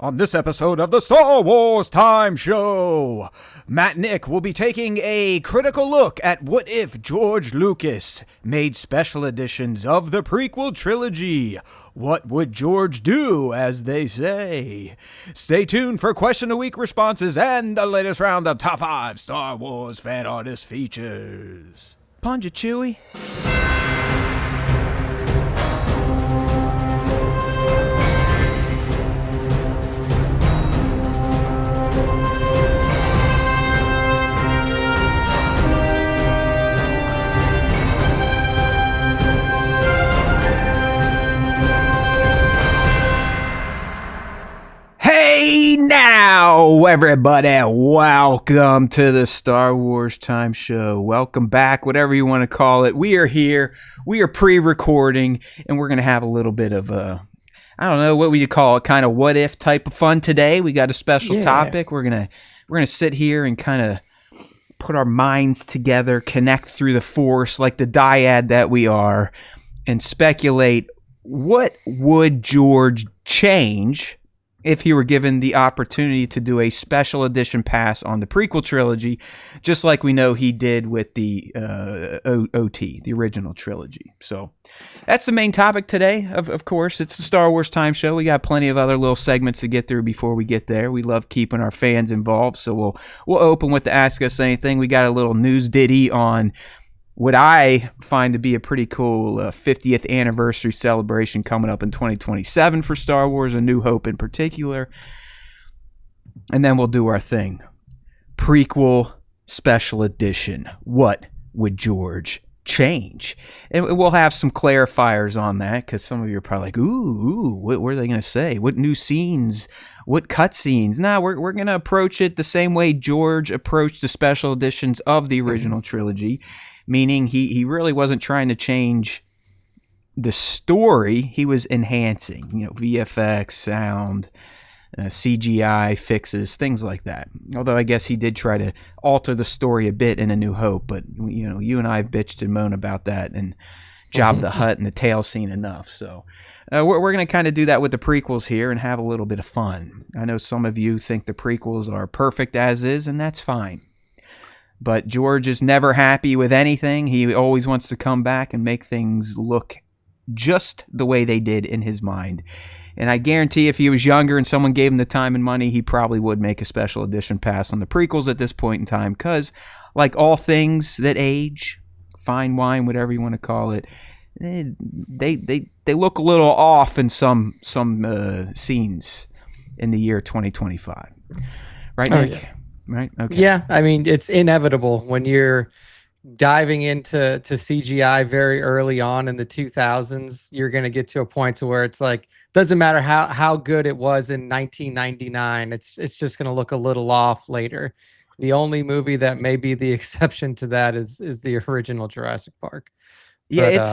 On this episode of the Star Wars Time Show, Matt and Nick will be taking a critical look at what if George Lucas made special editions of the prequel trilogy. What would George do, as they say? Stay tuned for Question of the Week responses and the latest round of Top 5 Star Wars Fan Artist Features. Punch it, Chewie. Hey now, everybody, welcome to the Star Wars Time Show. Welcome back, whatever you want to call it. We are here, we are pre-recording, and we're going to have a little bit of a, I don't know, what would you call it, kind of what-if type of fun today. We got a special topic. We're gonna sit here and kind of put our minds together, connect through the Force like the dyad that we are, and speculate what would George change if he were given the opportunity to do a special edition pass on the prequel trilogy, just like we know he did with the OT, the original trilogy. So that's the main topic today, of course. It's the Star Wars Time Show. We got plenty of other little segments to get through before we get there. We love keeping our fans involved, so we'll open with the Ask Us Anything. We got a little news ditty on what I find to be a pretty cool 50th anniversary celebration coming up in 2027 for Star Wars, A New Hope in particular. And then we'll do our thing. Prequel Special Edition. What would George change? And we'll have some clarifiers on that, because some of you are probably like, ooh, what are they going to say? What new scenes? What cutscenes? Nah, we're going to approach it the same way George approached the special editions of the original trilogy. Meaning he really wasn't trying to change the story. He was enhancing, VFX, sound, CGI fixes, things like that. Although I guess he did try to alter the story a bit in A New Hope. But, you and I have bitched and moaned about that and Jabba the Hutt and the tail scene enough. So we're going to kind of do that with the prequels here and have a little bit of fun. I know some of you think the prequels are perfect as is, and that's fine. But George is never happy with anything. He always wants to come back and make things look just the way they did in his mind. And I guarantee if he was younger and someone gave him the time and money, he probably would make a special edition pass on the prequels at this point in time. Because, like all things that age, fine wine, whatever you want to call it, they look a little off in some scenes in the year 2025. Right, Nick? Yeah. Right. Okay. Yeah, I mean, it's inevitable when you're diving into CGI very early on in the 2000s. You're going to get to a point to where it's like, doesn't matter how good it was in 1999. It's just going to look a little off later. The only movie that may be the exception to that is the original Jurassic Park. Yeah,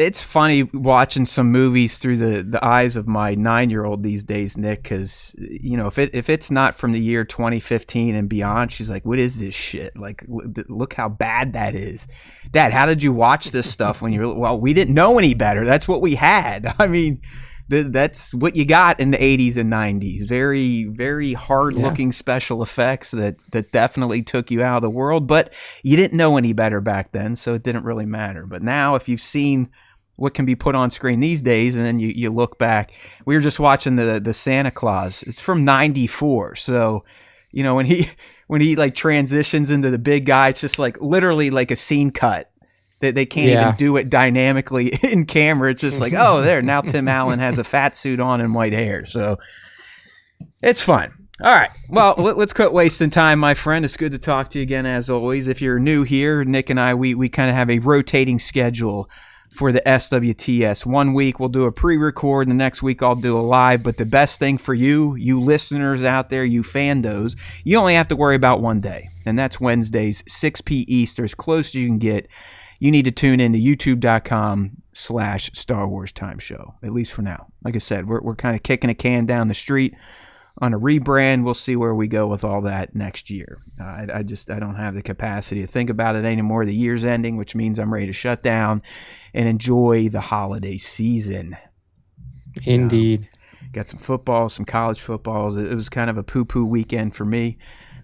It's funny watching some movies through the eyes of my 9-year-old these days, Nick, because, if it's not from the year 2015 and beyond, she's like, what is this shit? Like, look how bad that is. Dad, how did you watch this stuff when you were, well, we didn't know any better. That's what we had. I mean, that's what you got in the 80s and 90s. Very, very hard-looking special effects that definitely took you out of the world, but you didn't know any better back then, so it didn't really matter. But now, if you've seen what can be put on screen these days, and then you look back. We were just watching the Santa Claus. It's from '94, so when he like transitions into the big guy, it's just like literally like a scene cut. They can't even do it dynamically in camera. It's just like, oh, there, now Tim Allen has a fat suit on and white hair. So it's fun. All right. Well, let's quit wasting time, my friend. It's good to talk to you again, as always. If you're new here, Nick and I, we kind of have a rotating schedule for the SWTS. 1 week we'll do a pre-record, and the next week I'll do a live. But the best thing for you listeners out there, you fandos, you only have to worry about one day, and that's Wednesdays, 6 p. Eastern, as close as you can get. You need to tune in to youtube.com/Star Wars Time Show, at least for now. Like I said, we're kind of kicking a can down the street on a rebrand. We'll see where we go with all that next year. I don't have the capacity to think about it anymore. The year's ending, which means I'm ready to shut down and enjoy the holiday season. Indeed. Got some football, some college footballs. It was kind of a poo-poo weekend for me.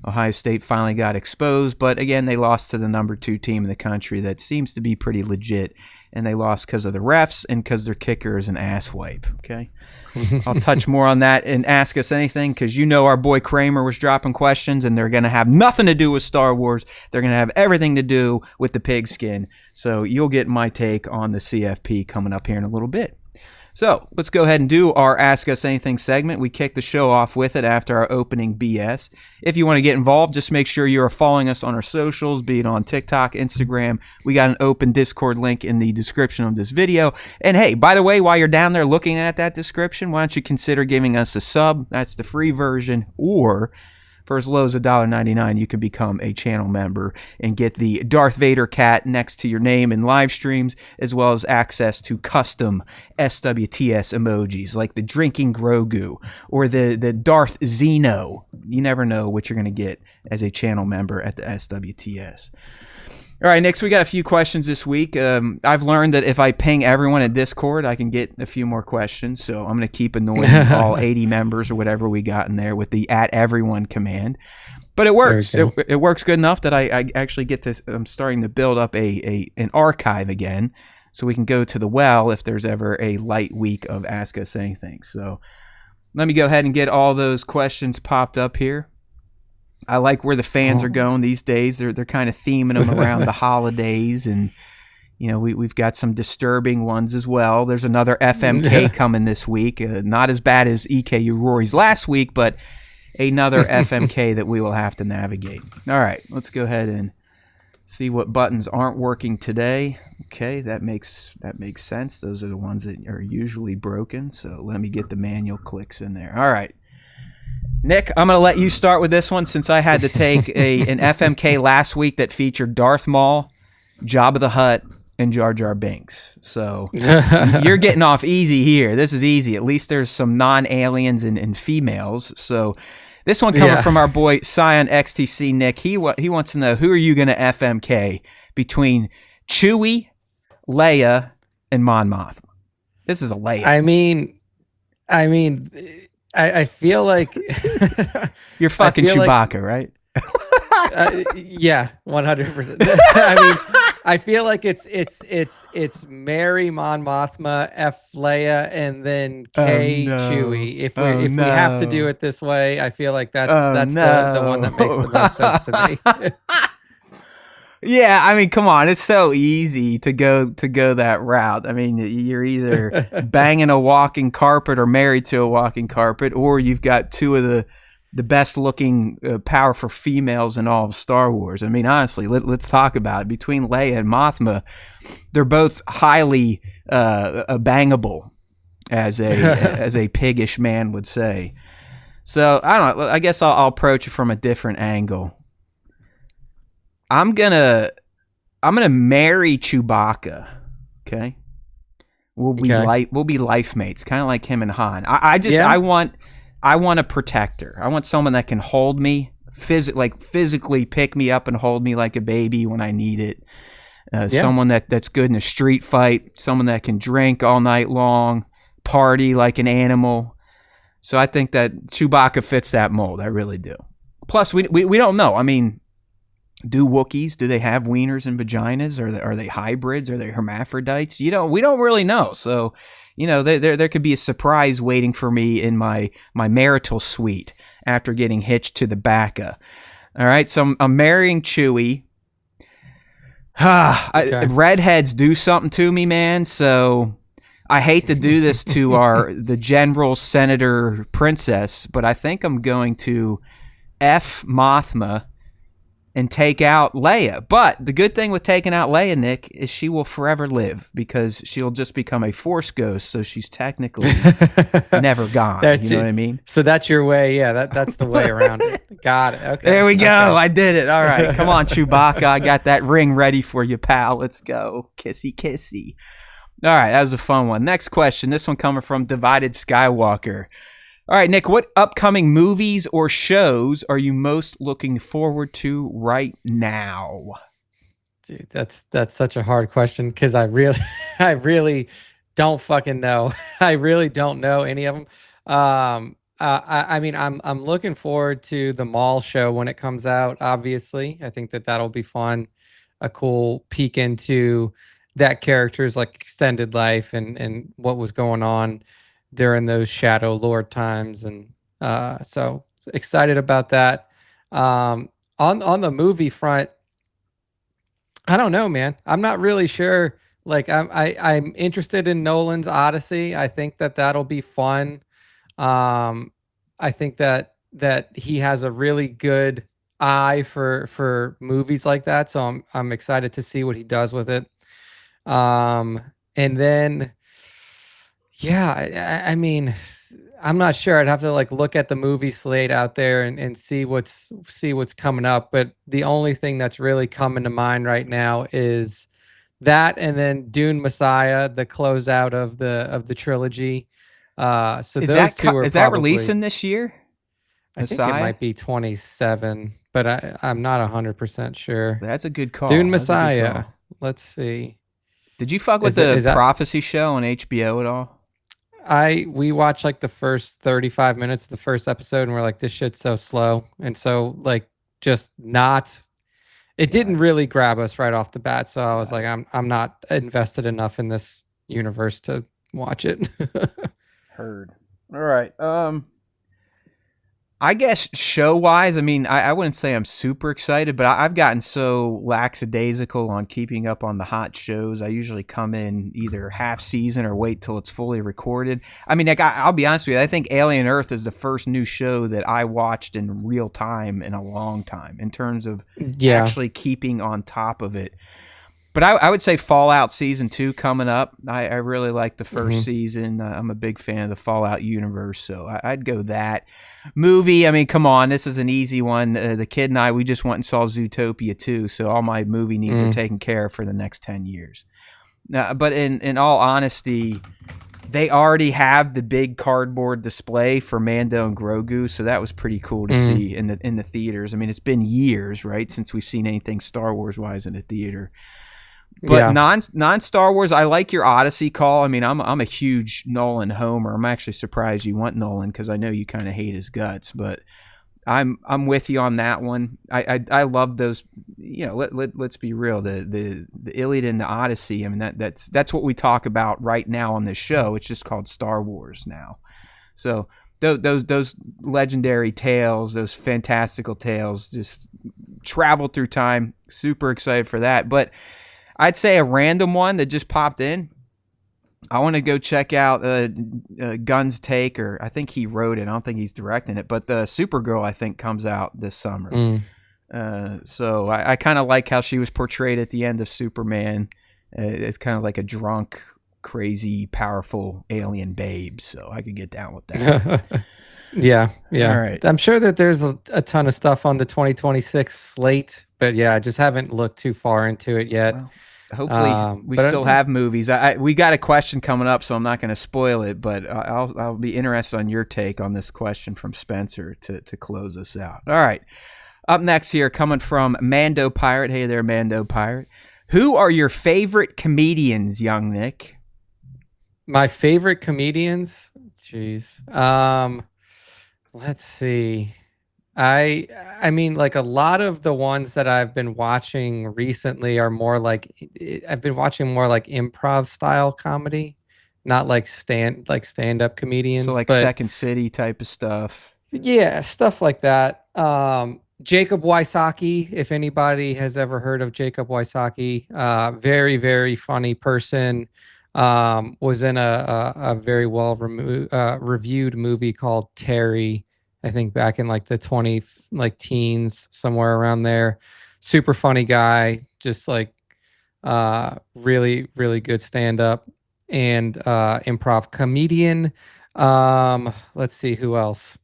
Ohio State finally got exposed, but again, they lost to the number 2 team in the country that seems to be pretty legit, and they lost because of the refs and because their kicker is an asswipe, okay? I'll touch more on that and ask us anything, because you know our boy Kramer was dropping questions, and they're going to have nothing to do with Star Wars. They're going to have everything to do with the pigskin, so you'll get my take on the CFP coming up here in a little bit. So let's go ahead and do our Ask Us Anything segment. We kick the show off with it after our opening BS. If you want to get involved, just make sure you are following us on our socials, be it on TikTok, Instagram. We got an open Discord link in the description of this video. And hey, by the way, while you're down there looking at that description, why don't you consider giving us a sub? That's the free version. Or for as low as $1.99, you can become a channel member and get the Darth Vader cat next to your name in live streams, as well as access to custom SWTS emojis like the drinking Grogu or the Darth Zeno. You never know what you're going to get as a channel member at the SWTS. All right, Nick, so we got a few questions this week. I've learned that if I ping everyone at Discord, I can get a few more questions. So I'm going to keep annoying all 80 members or whatever we got in there with the @everyone command. But it works. It works good enough that I actually get to. I'm starting to build up an archive again, so we can go to the well if there's ever a light week of Ask Us Anything. So let me go ahead and get all those questions popped up here. I like where the fans are going these days. They're kind of theming them around the holidays, and you know we've got some disturbing ones as well. There's another FMK coming this week, not as bad as EKU Rory's last week, but another FMK that we will have to navigate. All right, let's go ahead and see what buttons aren't working today. Okay, that makes sense. Those are the ones that are usually broken. So let me get the manual clicks in there. All right. Nick, I'm going to let you start with this one since I had to take an FMK last week that featured Darth Maul, Jabba the Hutt, and Jar Jar Binks. So you're getting off easy here. This is easy. At least there's some non-aliens and females. So this one coming from our boy Scion XTC, Nick. He wants to know, who are you going to FMK between Chewie, Leia, and Mon Mothma? This is a Leia. I feel like you're fucking Chewbacca, right? Yeah, 100%. I feel like it's Mary Mon Mothma, F Leia, and then K Chewie. If we have to do it this way, I feel like that's the one that makes the most sense to me. Yeah, I mean, come on. It's so easy to go that route. I mean, you're either banging a walking carpet or married to a walking carpet, or you've got two of the best-looking powerful females in all of Star Wars. I mean, honestly, let's talk about it. Between Leia and Mothma, they're both highly bangable, as a piggish man would say. So, I don't know. I guess I'll approach it from a different angle. I'm gonna marry Chewbacca. Okay, we'll be life mates, kind of like him and Han. I want a protector. I want someone that can hold me, physically pick me up and hold me like a baby when I need it. Someone that's good in a street fight. Someone that can drink all night long, party like an animal. So I think that Chewbacca fits that mold. I really do. Plus, we don't know. I mean, do Wookiees, do they have wieners and vaginas? Are they hybrids? Are they hermaphrodites? We don't really know. So, there could be a surprise waiting for me in my marital suite after getting hitched to the Bacca. All right, so I'm marrying Chewie. Redheads do something to me, man. So I hate to do this to the general, senator, princess, but I think I'm going to F Mothma and take out Leia. But the good thing with taking out Leia, Nick, is she will forever live because she'll just become a Force ghost, so she's technically never gone. You know what I mean? So that's your way. Yeah, that's the way around it. Got it. Okay. There we go. Okay. I did it. All right. Come on, Chewbacca. I got that ring ready for you, pal. Let's go. Kissy, kissy. All right. That was a fun one. Next question. This one coming from Divided Skywalker. All right, Nick, what upcoming movies or shows are you most looking forward to right now? Dude, that's such a hard question because I really don't fucking know. I really don't know any of them. I mean, I'm looking forward to the mall show when it comes out. Obviously, I think that that'll be fun. A cool peek into that character's like extended life and what was going on during those Shadow Lord times, and so excited about that. On the movie front, I don't know, man. I'm not really sure. Like I'm interested in Nolan's Odyssey. I think that that'll be fun. Um, I think that he has a really good eye for movies like that. So I'm excited to see what he does with it. And then yeah, I mean, I'm not sure. I'd have to like look at the movie slate out there and see what's coming up. But the only thing that's really coming to mind right now is that, and then Dune Messiah, the closeout of the trilogy. So Is those two are is that probably. releasing this year? I think it Messiah? might be 27, but I'm not 100% sure. That's a good Dune call. That's a good Messiah. call. Let's see. Did you fuck with Is it the is that Prophecy show on HBO at all? we watched like the first 35 minutes of the first episode and we're like, this shit's so slow. And so like just not it Got didn't it. really grab us right off the bat. So I was Got like, it. I'm not invested enough in this universe to watch it. Heard. All right. I guess show wise, I mean, I wouldn't say I'm super excited, but I've gotten so lackadaisical on keeping up on the hot shows. I usually come in either half season or wait till it's fully recorded. I mean, like, I'll be honest with you, I think Alien Earth is the first new show that I watched in real time in a long time in terms of Yeah. actually keeping on top of it. But I would say Fallout Season 2 coming up. I really like the first Hmm. season. I'm a big fan of the Fallout universe, so I'd go that. Movie, I mean, come on, this is an easy one. The kid and I, we just went and saw Zootopia 2, so all my movie needs are Mm. taken care of for the next 10 years. But in all honesty, they already have the big cardboard display for Mando and Grogu, so that was pretty cool to Mm. see in the theaters. I mean, it's been years, right, since we've seen anything Star Wars wise in a theater. But Yeah. non Star Wars, I like your Odyssey call. I mean, I'm a huge Nolan homer. I'm actually surprised you want Nolan because I know you kind of hate his guts. But I'm with you on that one. I love those. You know, let's be real. The Iliad and the Odyssey. I mean that's what we talk about right now on this show. It's just called Star Wars now. So those legendary tales, those fantastical tales, just travel through time. Super excited for that. But I'd say a random one that just popped in. I want to go check out Gun's take, or I think he wrote it. I don't think he's directing it, but the Supergirl I think comes out this summer. Mm. So I kind of like how she was portrayed at the end of Superman as kind of like a drunk, crazy, powerful alien babe. So I could get down with that. Yeah, yeah. All right. I'm sure that there's a ton of stuff on the 2026 slate, but yeah, I just haven't looked too far into it yet. Well, hopefully we But still have movies. We got a question coming up, so I'm not going to spoil it, but I'll be interested on your take on this question from Spencer to close us out. All right. Up next here, coming from Mando Pirate. Hey there, Mando Pirate. Who are your favorite comedians, young Nick? my favorite comedians, jeez. Let's see. I mean, like a lot of the ones that I've been watching recently are more like I've been watching more like improv style comedy, not like stand up So comedians, like but Second City type of stuff. yeah, stuff like that. Jacob Wysocki, if anybody has ever heard of Jacob Wysocki, very, very funny person. Was in a very well reviewed movie called Terry, I think back in like the 20 like teens, somewhere around there. Super funny guy, just like really, really good stand up and improv comedian. Let's see who else.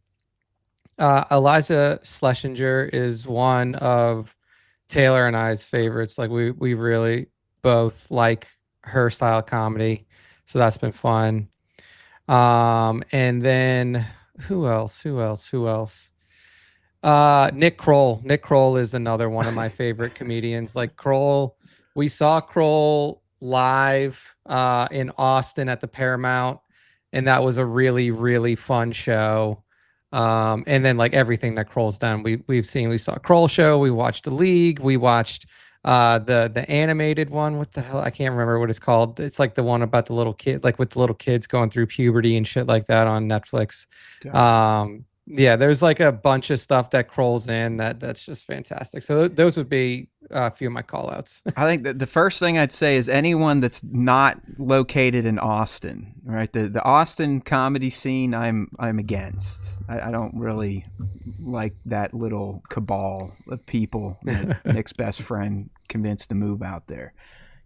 Eliza Schlesinger is one of Taylor and I's favorites. Like we really both like her style of comedy, so that's been fun. And then who else? Who else? Who else? Nick Kroll. Nick Kroll is another one of my favorite comedians. Like Kroll, we saw Kroll live in Austin at the Paramount, and that was a really, really fun show. And then like everything that Kroll's done, we saw Kroll show, we watched The League, we watched the animated one. What the hell? I can't remember what it's called. It's like the one about the little kid, like with the little kids going through puberty and shit like that on Netflix. Yeah, there's like a bunch of stuff that Kroll's in that's just fantastic. So those would be a few of my call outs. I think that the first thing I'd say is anyone that's not located in Austin, right? The Austin comedy scene, I'm against. I don't really like that little cabal of people that Nick's best friend convinced to move out there,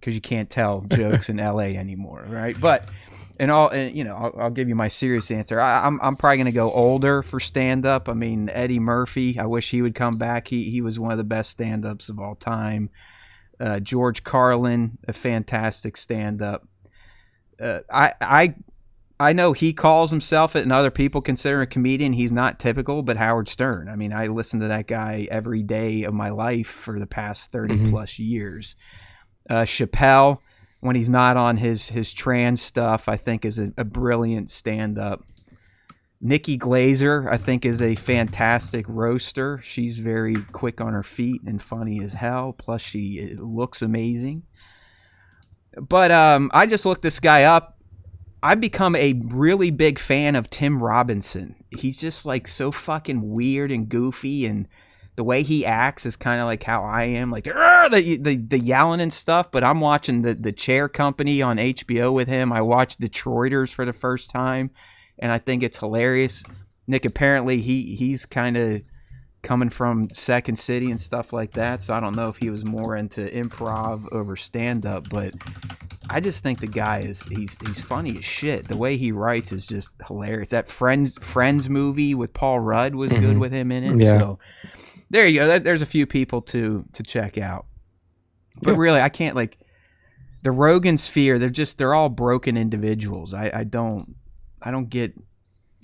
because you can't tell jokes in LA anymore, right? But I'll give you my serious answer. I'm probably gonna go older for stand up. I mean, Eddie Murphy. I wish he would come back. He was one of the best stand ups of all time. George Carlin, a fantastic stand up. I know he calls himself it, and other people consider him a comedian. He's not typical, but Howard Stern. I mean, I listen to that guy every day of my life for the past 30 plus years. Chappelle, when he's not on his trans stuff, I think is a brilliant stand-up. Nikki Glazer, I think, is a fantastic roaster. She's very quick on her feet and funny as hell. Plus, she looks amazing. But I just looked this guy up. I've become a really big fan of Tim Robinson. He's just like so fucking weird and goofy, and the way he acts is kind of like how I am, like the yelling and stuff. But I'm watching the Chair Company on HBO with him. I watched Detroiters for the first time, and I think it's hilarious. Nick, apparently he's kind of coming from Second City and stuff like that, so I don't know if he was more into improv over stand-up, but I just think the guy he's funny as shit. The way he writes is just hilarious. That Friends movie with Paul Rudd was good with him in it. Yeah. So there you go. There's a few people to check out. But really, I can't, like, the Rogan sphere, they're all broken individuals. I don't get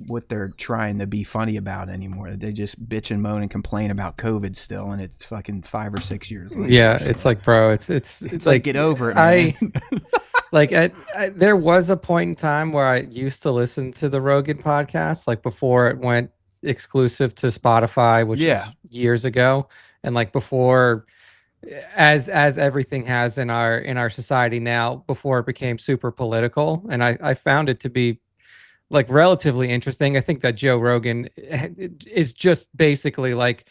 what they're trying to be funny about anymore. They just bitch and moan and complain about COVID still, and it's fucking 5 or 6 years later. Yeah, so it's like, bro, it's like, get over it, man. There was a point in time where I used to listen to the Rogan podcast, like before it went exclusive to Spotify, which is years ago, and like before, as everything has in our society now, before it became super political, and I found it to be like relatively interesting. I think that Joe Rogan is just basically like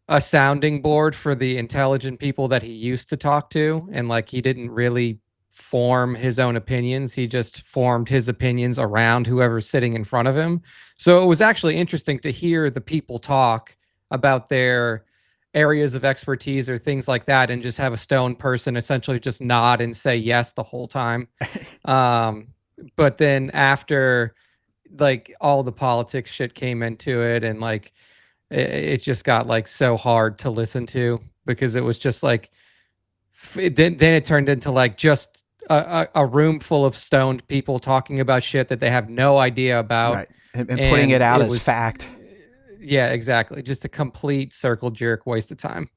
a sounding board for the intelligent people that he used to talk to, and like he didn't really form his own opinions. He just formed his opinions around whoever's sitting in front of him. So it was actually interesting to hear the people talk about their areas of expertise or things like that, and just have a stone person essentially just nod and say yes the whole time. But then after like all the politics shit came into it, and like it just got like so hard to listen to, because it was just like then it turned into like just a room full of stoned people talking about shit that they have no idea about, right. and putting it out as fact. Yeah, exactly. Just a complete circle jerk waste of time.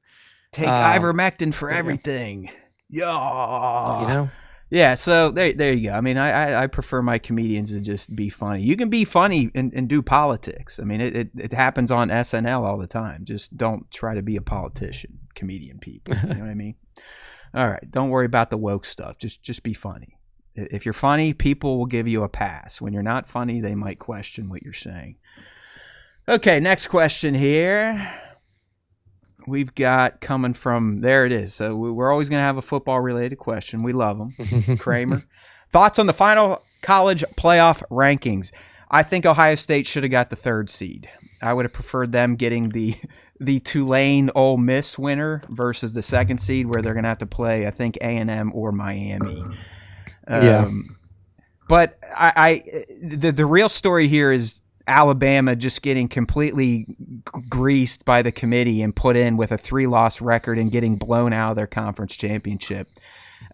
Take ivermectin for everything. Yeah. You know? Yeah, so there you go. I mean, I prefer my comedians to just be funny. You can be funny and do politics. I mean, it happens on SNL all the time. Just don't try to be a politician, comedian people. You know what I mean? All right, don't worry about the woke stuff. Just be funny. If you're funny, people will give you a pass. When you're not funny, they might question what you're saying. Okay, next question here. We've got coming from, there it is. So we're always going to have a football-related question. We love them. Kramer. Thoughts on the final college playoff rankings? I think Ohio State should have got the 3rd seed. I would have preferred them getting the Tulane Ole Miss winner versus the 2nd seed, where they're going to have to play, I think, A&M or Miami. But the real story here is Alabama just getting completely greased by the committee and put in with a 3-loss record and getting blown out of their conference championship.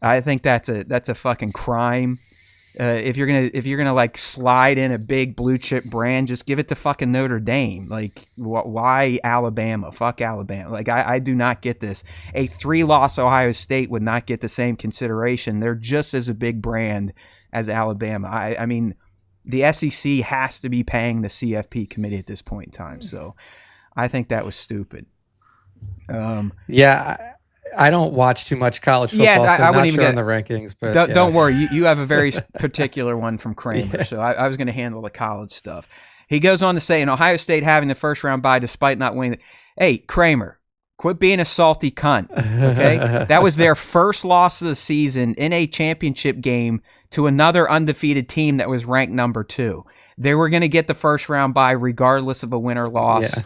I think that's a fucking crime. If you're gonna like slide in a big blue chip brand, just give it to fucking Notre Dame. Like, why Alabama? Fuck Alabama. Like, I do not get this. A 3-loss Ohio State would not get the same consideration. They're just as a big brand as Alabama. I mean, the SEC has to be paying the CFP committee at this point in time. So I think that was stupid. I don't watch too much college football, yes, so I'm I not wouldn't sure even on the rankings. But don't worry, you have a very particular one from Kramer, Yeah. so I was going to handle the college stuff. He goes on to say, in Ohio State having the first round bye despite not winning. Hey, Kramer, quit being a salty cunt, okay? That was their first loss of the season in a championship game to another undefeated team that was ranked number 2. They were going to get the first round bye regardless of a win or loss. Yeah.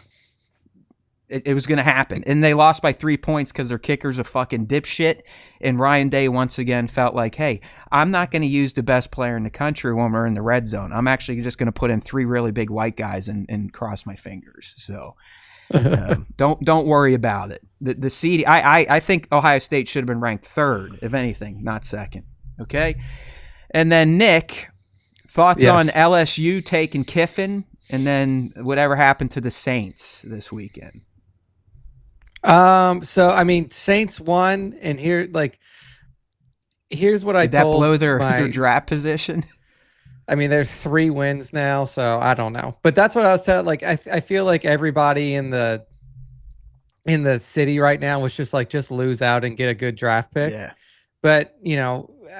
It was going to happen. And they lost by 3 points because their kicker's a fucking dipshit. And Ryan Day once again felt like, hey, I'm not going to use the best player in the country when we're in the red zone. I'm actually just going to put in 3 really big white guys and cross my fingers. So don't worry about it. The seed, I think Ohio State should have been ranked 3rd, if anything, not 2nd. Okay? And then Nick, thoughts on LSU taking Kiffin, and then whatever happened to the Saints this weekend. So I mean, Saints won, and here's what I told. Did that blow their draft position? I mean, there's 3 wins now, so I don't know. But that's what I was telling. Like, I feel like everybody in the city right now was just lose out and get a good draft pick. Yeah. But,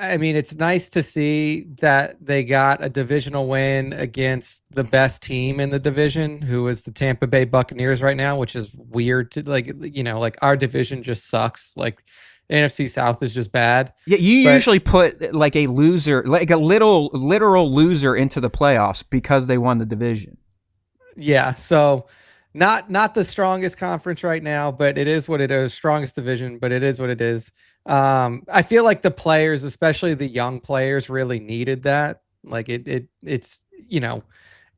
I mean, it's nice to see that they got a divisional win against the best team in the division, who is the Tampa Bay Buccaneers right now, which is weird to like our division just sucks. Like NFC South is just bad. Yeah, you usually put like a loser, like a literal loser into the playoffs because they won the division. Yeah, so not the strongest conference right now, but it is what it is. Strongest division, but it is what it is. I feel like the players, especially the young players, really needed that. Like it's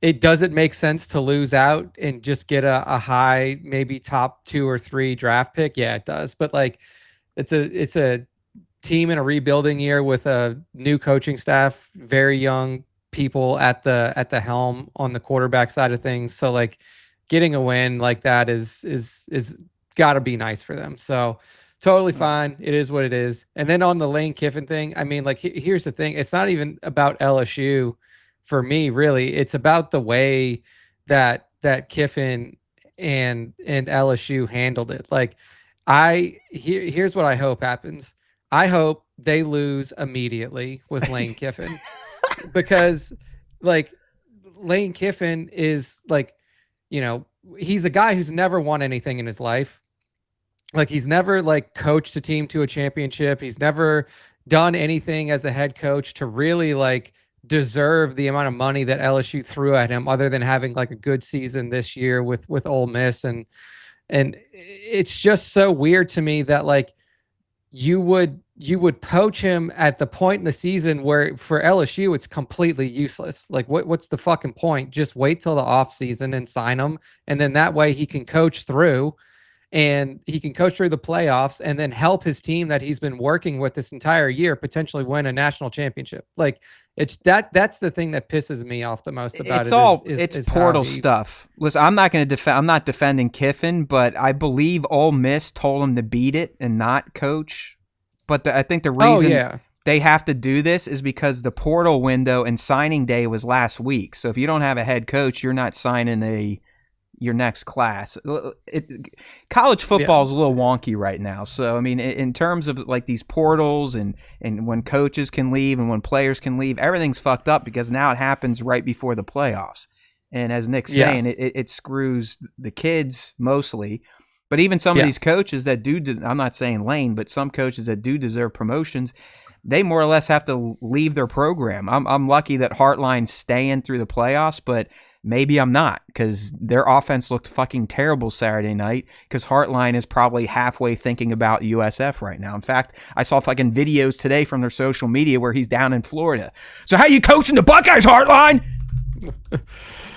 it doesn't make sense to lose out and just get a high, maybe top 2 or 3 draft pick. Yeah, it does. But like it's a team in a rebuilding year with a new coaching staff, very young people at the helm on the quarterback side of things. So like getting a win like that is got to be nice for them. So totally fine. It is what it is. And then on the Lane Kiffin thing, I mean, like, here's the thing. It's not even about LSU for me, really. It's about the way that Kiffin and LSU handled it. Like, here's what I hope happens. I hope they lose immediately with Lane Kiffin because, like, Lane Kiffin is like, he's a guy who's never won anything in his life. Like, he's never like coached a team to a championship. He's never done anything as a head coach to really like deserve the amount of money that LSU threw at him, other than having like a good season this year with Ole Miss. And it's just so weird to me that like you would poach him at the point in the season where for LSU it's completely useless. Like what's the fucking point? Just wait till the off season and sign him, and then that way he can coach through. And he can coach through the playoffs and then help his team that he's been working with this entire year potentially win a national championship. Like it's that's the thing that pisses me off the most about it's portal stuff. Listen, I'm not going to I'm not defending Kiffin, but I believe Ole Miss told him to beat it and not coach. But I think the reason they have to do this is because the portal window and signing day was last week. So if you don't have a head coach, you're not signing your next class. College football is a little wonky right now. So, I mean, in terms of like these portals and when coaches can leave and when players can leave, everything's fucked up because now it happens right before the playoffs. And as Nick's saying, it screws the kids mostly. But even some of these coaches that I'm not saying Lane, but some coaches that do deserve promotions, they more or less have to leave their program. I'm lucky that Hartline's staying through the playoffs, but maybe I'm not, because their offense looked fucking terrible Saturday night, because Hartline is probably halfway thinking about USF right now. In fact, I saw fucking videos today from their social media where he's down in Florida. So how you coaching the Buckeyes, Hartline?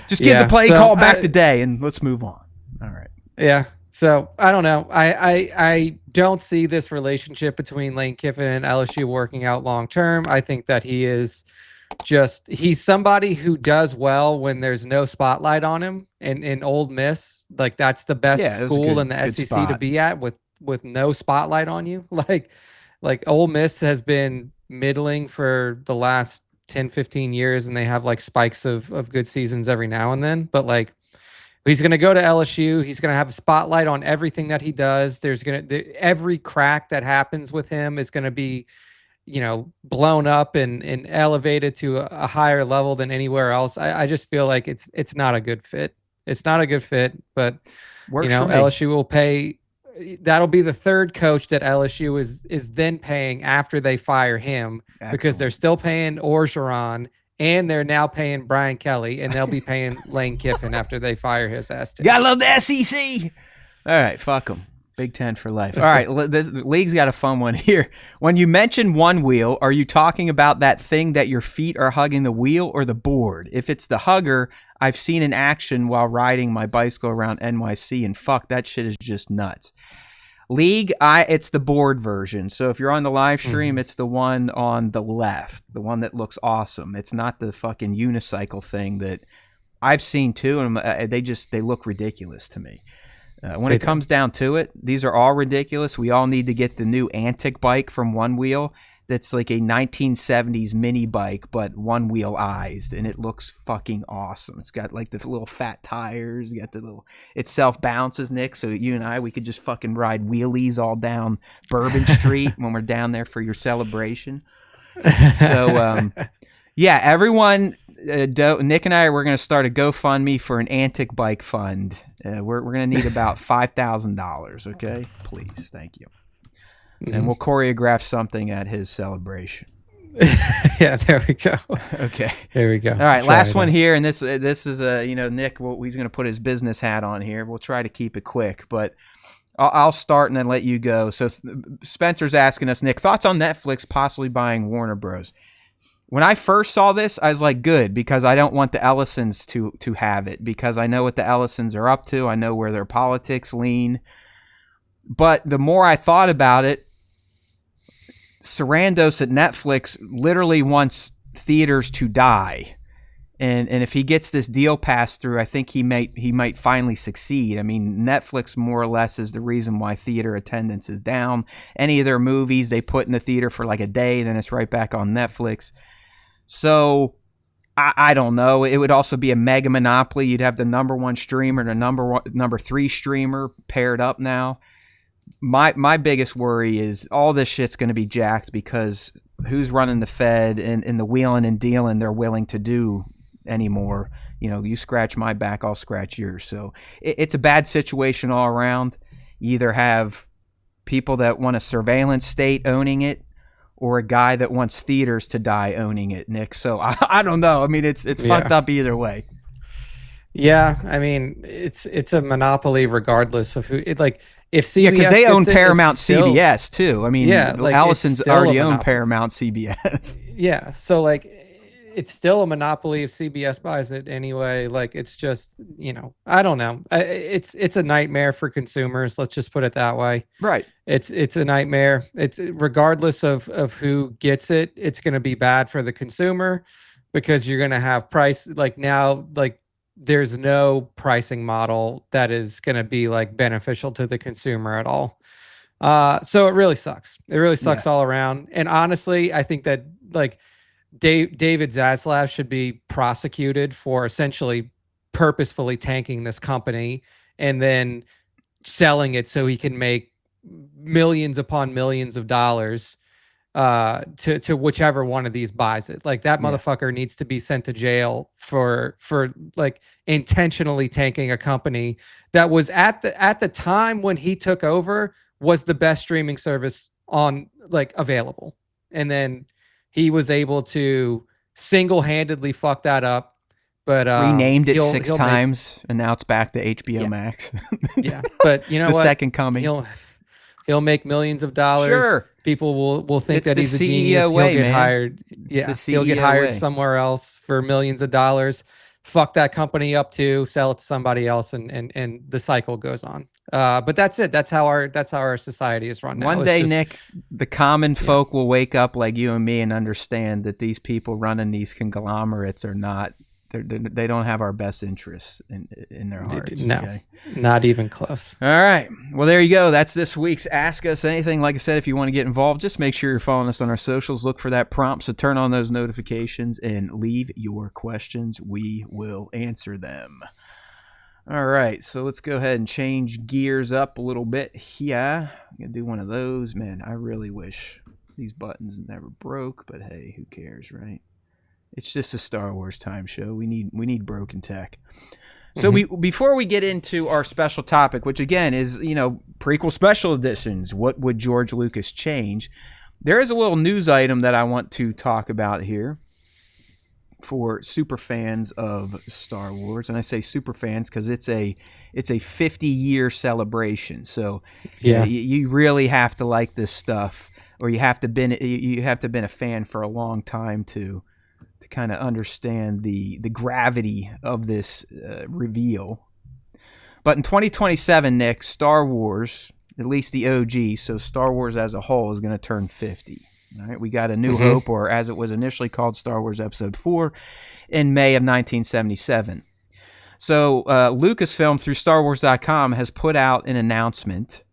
Just give the play call back today and let's move on. All right. Yeah. So I don't know. I don't see this relationship between Lane Kiffin and LSU working out long term. I think that he's somebody who does well when there's no spotlight on him. And in Ole Miss, like that's the best school in the SEC spot to be at with no spotlight on you. Like Ole Miss has been middling for the last 10, 15 years, and they have like spikes of good seasons every now and then. But like, he's going to go to LSU. He's going to have a spotlight on everything that he does. Every crack that happens with him is going to be, blown up and elevated to a higher level than anywhere else. I just feel like it's not a good fit. It's not a good fit, but LSU will pay. That'll be the third coach that LSU is then paying after they fire him. Excellent. Because they're still paying Orgeron and they're now paying Brian Kelly, and they'll be paying Lane Kiffin after they fire his ass too. Gotta love the SEC. All right, fuck them. Big Ten for life. All right, this league's got a fun one here. When you mention one wheel, are you talking about that thing that your feet are hugging the wheel or the board? If it's the hugger, I've seen in action while riding my bicycle around NYC, and fuck, that shit is just nuts. League, it's the board version. So if you're on the live stream, it's the one on the left, the one that looks awesome. It's not the fucking unicycle thing that I've seen too, and they look ridiculous to me. When it comes down to it, these are all ridiculous. We all need to get the new Antic bike from One Wheel. That's like a 1970s mini bike, but one-wheel-ized, and it looks fucking awesome. It's got like the little fat tires. You got the little. It self-bounces, Nick. So you and I, we could just fucking ride wheelies all down Bourbon Street when we're down there for your celebration. So, yeah, everyone. Nick and I, we're going to start a GoFundMe for an Antic bike fund. We're going to need about $5,000. Okay, please, thank you. And we'll choreograph something at his celebration. Yeah, there we go. Okay, there we go. All right, last one here, and this is Nick. He's going to put his business hat on here. We'll try to keep it quick, but I'll start and then let you go. So Spencer's asking us, Nick, thoughts on Netflix possibly buying Warner Bros. When I first saw this, I was like, good, because I don't want the Ellisons to have it, because I know what the Ellisons are up to. I know where their politics lean. But the more I thought about it, Sarandos at Netflix literally wants theaters to die. And if he gets this deal passed through, I think he might finally succeed. I mean, Netflix more or less is the reason why theater attendance is down. Any of their movies they put in the theater for like a day, then it's right back on Netflix. So I don't know. It would also be a mega monopoly. You'd have the number one streamer and the number three streamer paired up now. My biggest worry is all this shit's going to be jacked because who's running the Fed and the wheeling and dealing they're willing to do anymore. You scratch my back, I'll scratch yours. So it's a bad situation all around. You either have people that want a surveillance state owning it or a guy that wants theaters to die owning it, Nick. So I don't know. I mean, it's fucked up either way. Yeah, I mean, it's a monopoly regardless of who it like. If CBS, because they own Paramount CBS too. I mean, Allison's already owned Paramount CBS. Yeah, so like, it's still a monopoly if CBS buys it anyway. Like, it's just I don't know. It's a nightmare for consumers. Let's just put it that way. Right. It's a nightmare. It's regardless of who gets it. It's going to be bad for the consumer because you're going to have price now. There's no pricing model that is going to be like beneficial to the consumer at all. So it really sucks. It really sucks all around. And honestly, I think that like David Zaslav should be prosecuted for essentially purposefully tanking this company and then selling it so he can make millions upon millions of dollars to whichever one of these buys it. Like that motherfucker needs to be sent to jail for like intentionally tanking a company that was at the time when he took over was the best streaming service on like available. And then he was able to single-handedly fuck that up. But renamed it six times and now it's back to HBO Max. Yeah. But you know the what? Second coming. He'll make millions of dollars. Sure. People will think It's that the he's a CEO genius. way, He'll get man. hired. He'll get hired somewhere else for millions of dollars. Fuck that company up too. Sell it to somebody else, and the cycle goes on. But that's it. That's how our society is run now. One day, Nick, the common folk will wake up like you and me and understand that these people running these conglomerates are not They don't have our best interests in their hearts. No, okay? Not even close. All right. Well, there you go. That's this week's Ask Us Anything. Like I said, if you want to get involved, just make sure you're following us on our socials. Look for that prompt, so turn on those notifications and leave your questions. We will answer them. All right. So let's go ahead and change gears up a little bit here. I'm going to do one of those. Man, I really wish these buttons never broke, but hey, who cares, right? It's just a Star Wars time show. We need broken tech. So before we get into our special topic, which again is, prequel special editions, what would George Lucas change? There is a little news item that I want to talk about here for super fans of Star Wars, and I say super fans because it's a 50-year celebration. So you really have to like this stuff, or you have to been a fan for a long time to kind of understand the gravity of this reveal. But in 2027, Nick, Star Wars, at least the OG, so Star Wars as a whole, is going to turn 50. All right, we got A New Hope, or as it was initially called, Star Wars Episode 4, in May of 1977. So Lucasfilm, through StarWars.com, has put out an announcement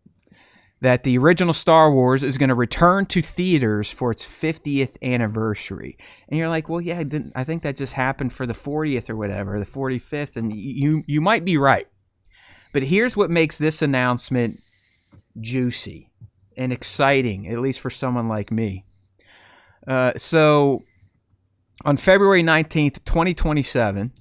that the original Star Wars is going to return to theaters for its 50th anniversary. And you're like, well, yeah, I think that just happened for the 40th or whatever, the 45th, and you might be right. But here's what makes this announcement juicy and exciting, at least for someone like me. So on February 19th, 2027,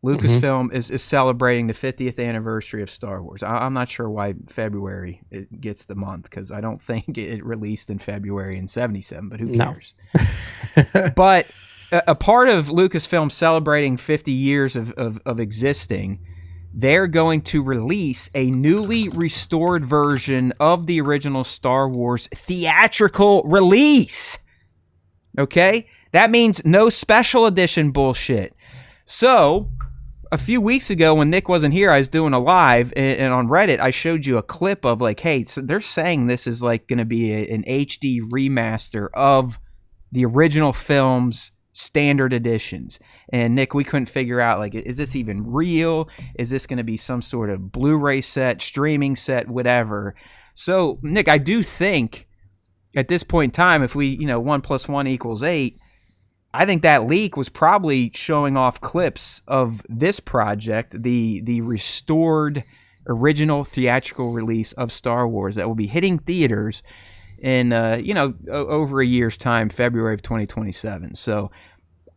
Lucasfilm is celebrating the 50th anniversary of Star Wars. I'm not sure why February it gets the month, because I don't think it released in February in 77, but who cares? But a part of Lucasfilm celebrating 50 years of existing, they're going to release a newly restored version of the original Star Wars theatrical release. Okay? That means no special edition bullshit. So a few weeks ago when Nick wasn't here, I was doing a live, and on Reddit I showed you a clip of like, hey, so they're saying this is like going to be an HD remaster of the original film's standard editions. And Nick, we couldn't figure out, like, is this even real? Is this going to be some sort of Blu-ray set, streaming set, whatever? So Nick, I do think at this point in time, if we, 1 + 1 = 8, I think that leak was probably showing off clips of this project, the restored original theatrical release of Star Wars that will be hitting theaters in, over a year's time, February of 2027. So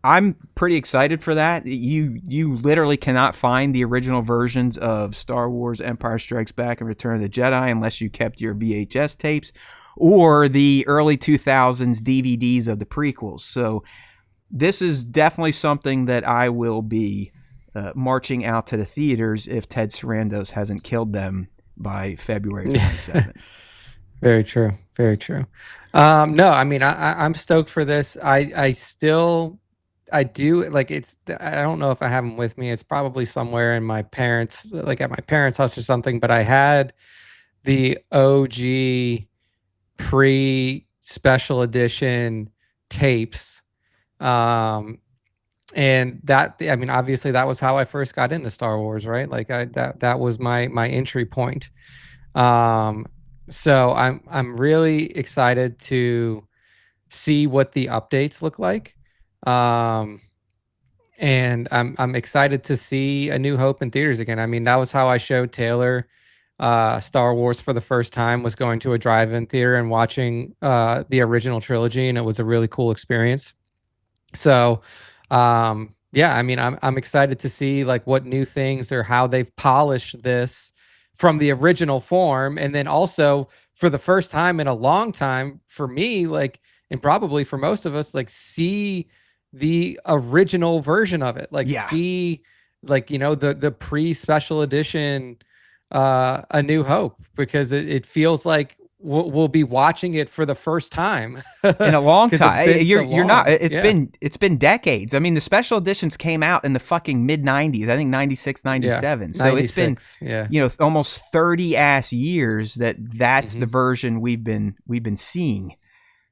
I'm pretty excited for that. You literally cannot find the original versions of Star Wars Empire Strikes Back and Return of the Jedi unless you kept your VHS tapes or the early 2000s DVDs of the prequels. So this is definitely something that I will be marching out to the theaters if Ted Sarandos hasn't killed them by February 27th. Very true. Very true. No, I mean, I'm stoked for this. I do, like, I don't know if I have them with me. It's probably somewhere in my parents, like at my parents' house or something, but I had the OG pre-special edition tapes. And that, I mean, obviously that was how I first got into Star Wars, right? Like that was my entry point. So I'm really excited to see what the updates look like. And I'm excited to see A New Hope in theaters again. I mean, that was how I showed Taylor Star Wars for the first time, was going to a drive-in theater and watching the original trilogy, and it was a really cool experience. So, yeah, I mean, I'm excited to see like what new things or how they've polished this from the original form. And then also for the first time in a long time for me, like, and probably for most of us, like, see the original version of it, like see like, the pre-special edition, A New Hope, because it feels like we'll be watching it for the first time in a long time. You're not. It's been decades. I mean, the special editions came out in the fucking mid 90s. I think 96, 97. So 96, it's been almost 30 ass years that's the version we've been seeing.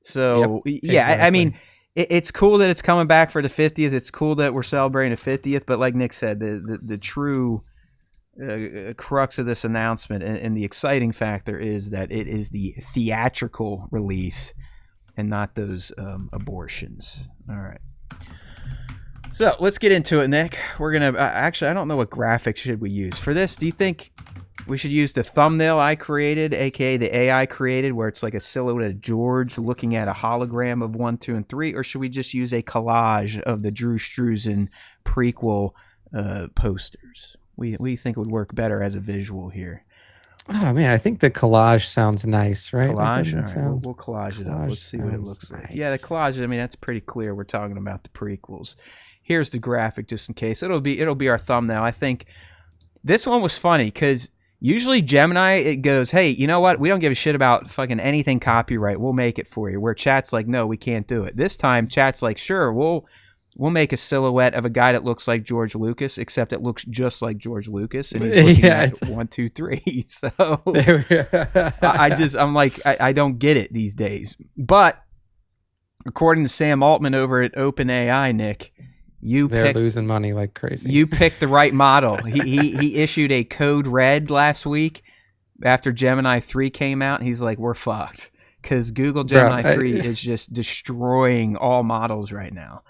So exactly. I mean, it's cool that it's coming back for the 50th. It's cool that we're celebrating the 50th. But like Nick said, the true crux of this announcement and the exciting factor is that it is the theatrical release and not those abortions. All right. So let's get into it, Nick. We're going to actually, I don't know what graphics should we use for this. Do you think we should use the thumbnail I created, aka the AI created, where it's like a silhouette of George looking at a hologram of 1, 2, and 3, or should we just use a collage of the Drew Struzan prequel posters? We think it would work better as a visual here. Oh man, I think the collage sounds nice, right? Collage, all right, we'll collage it up. Let's see what it looks like. Nice. Yeah, the collage. I mean, that's pretty clear. We're talking about the prequels. Here's the graphic, just in case. It'll be our thumbnail. I think this one was funny because usually Gemini, it goes, hey, you know what? We don't give a shit about fucking anything copyright. We'll make it for you. Where chat's like, no, we can't do it. This time, chat's like, sure, we'll make a silhouette of a guy that looks like George Lucas, except it looks just like George Lucas, and he's looking at 1, 2, 3. So I'm like, I don't get it these days. But according to Sam Altman over at OpenAI, Nick, they're losing money like crazy. You picked the right model. He issued a code red last week after Gemini 3 came out. And he's like, we're fucked because Google Gemini 3 is just destroying all models right now.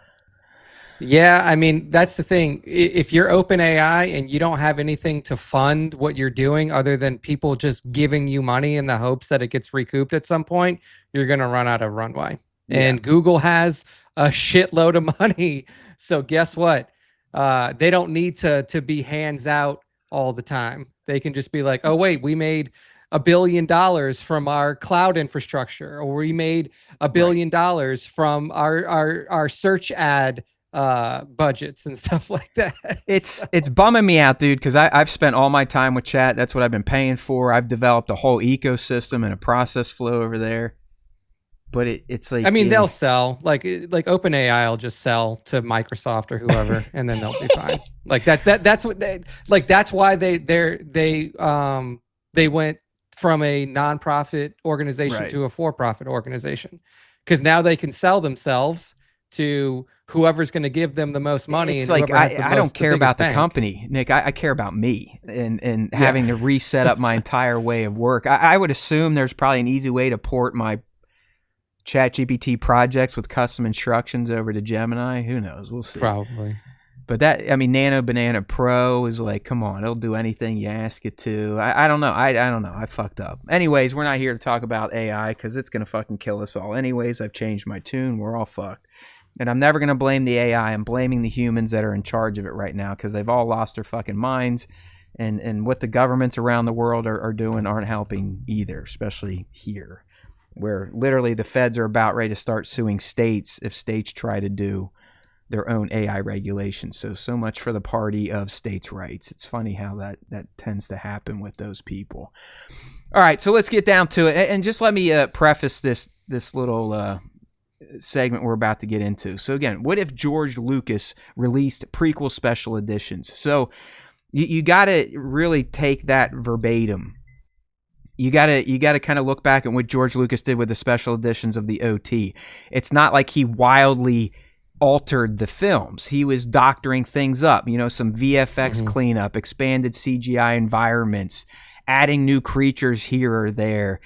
Yeah, I mean, that's the thing. If you're OpenAI and you don't have anything to fund what you're doing other than people just giving you money in the hopes that it gets recouped at some point, you're going to run out of runway. Yeah. And Google has a shitload of money. So guess what? They don't need to be hands out all the time. They can just be like, oh, wait, we made $1 billion from our cloud infrastructure, or we made $1 billion from our search ad budgets and stuff like that. It's bumming me out, dude, because I've spent all my time with chat. That's what I've been paying for. I've developed a whole ecosystem and a process flow over there. But it's like, I mean, they'll sell like OpenAI will just sell to Microsoft or whoever, and then they'll be fine. Like that's what that's why they went from a nonprofit organization to a for-profit organization, because now they can sell themselves to whoever's going to give them the most money. It's and like I don't care about the company, Nick. I care about me and having to reset up my entire way of work. I would assume there's probably an easy way to port my ChatGPT projects with custom instructions over to Gemini. Who knows? We'll see. Probably. But Nano Banana Pro is like, come on, it'll do anything you ask it to. I don't know. I don't know. I fucked up. Anyways, we're not here to talk about AI because it's going to fucking kill us all. Anyways, I've changed my tune. We're all fucked. And I'm never going to blame the AI. I'm blaming the humans that are in charge of it right now because they've all lost their fucking minds. And what the governments around the world are doing aren't helping either, especially here, where literally the feds are about ready to start suing states if states try to do their own AI regulations. So much for the party of states' rights. It's funny how that tends to happen with those people. All right, so let's get down to it. And just let me preface this little segment we're about to get into. So again, what if George Lucas released prequel special editions? So you got to really take that verbatim. You gotta kind of look back at what George Lucas did with the special editions of the OT. It's not like he wildly altered the films. He was doctoring things up, some VFX cleanup, expanded CGI environments, adding new creatures here or there,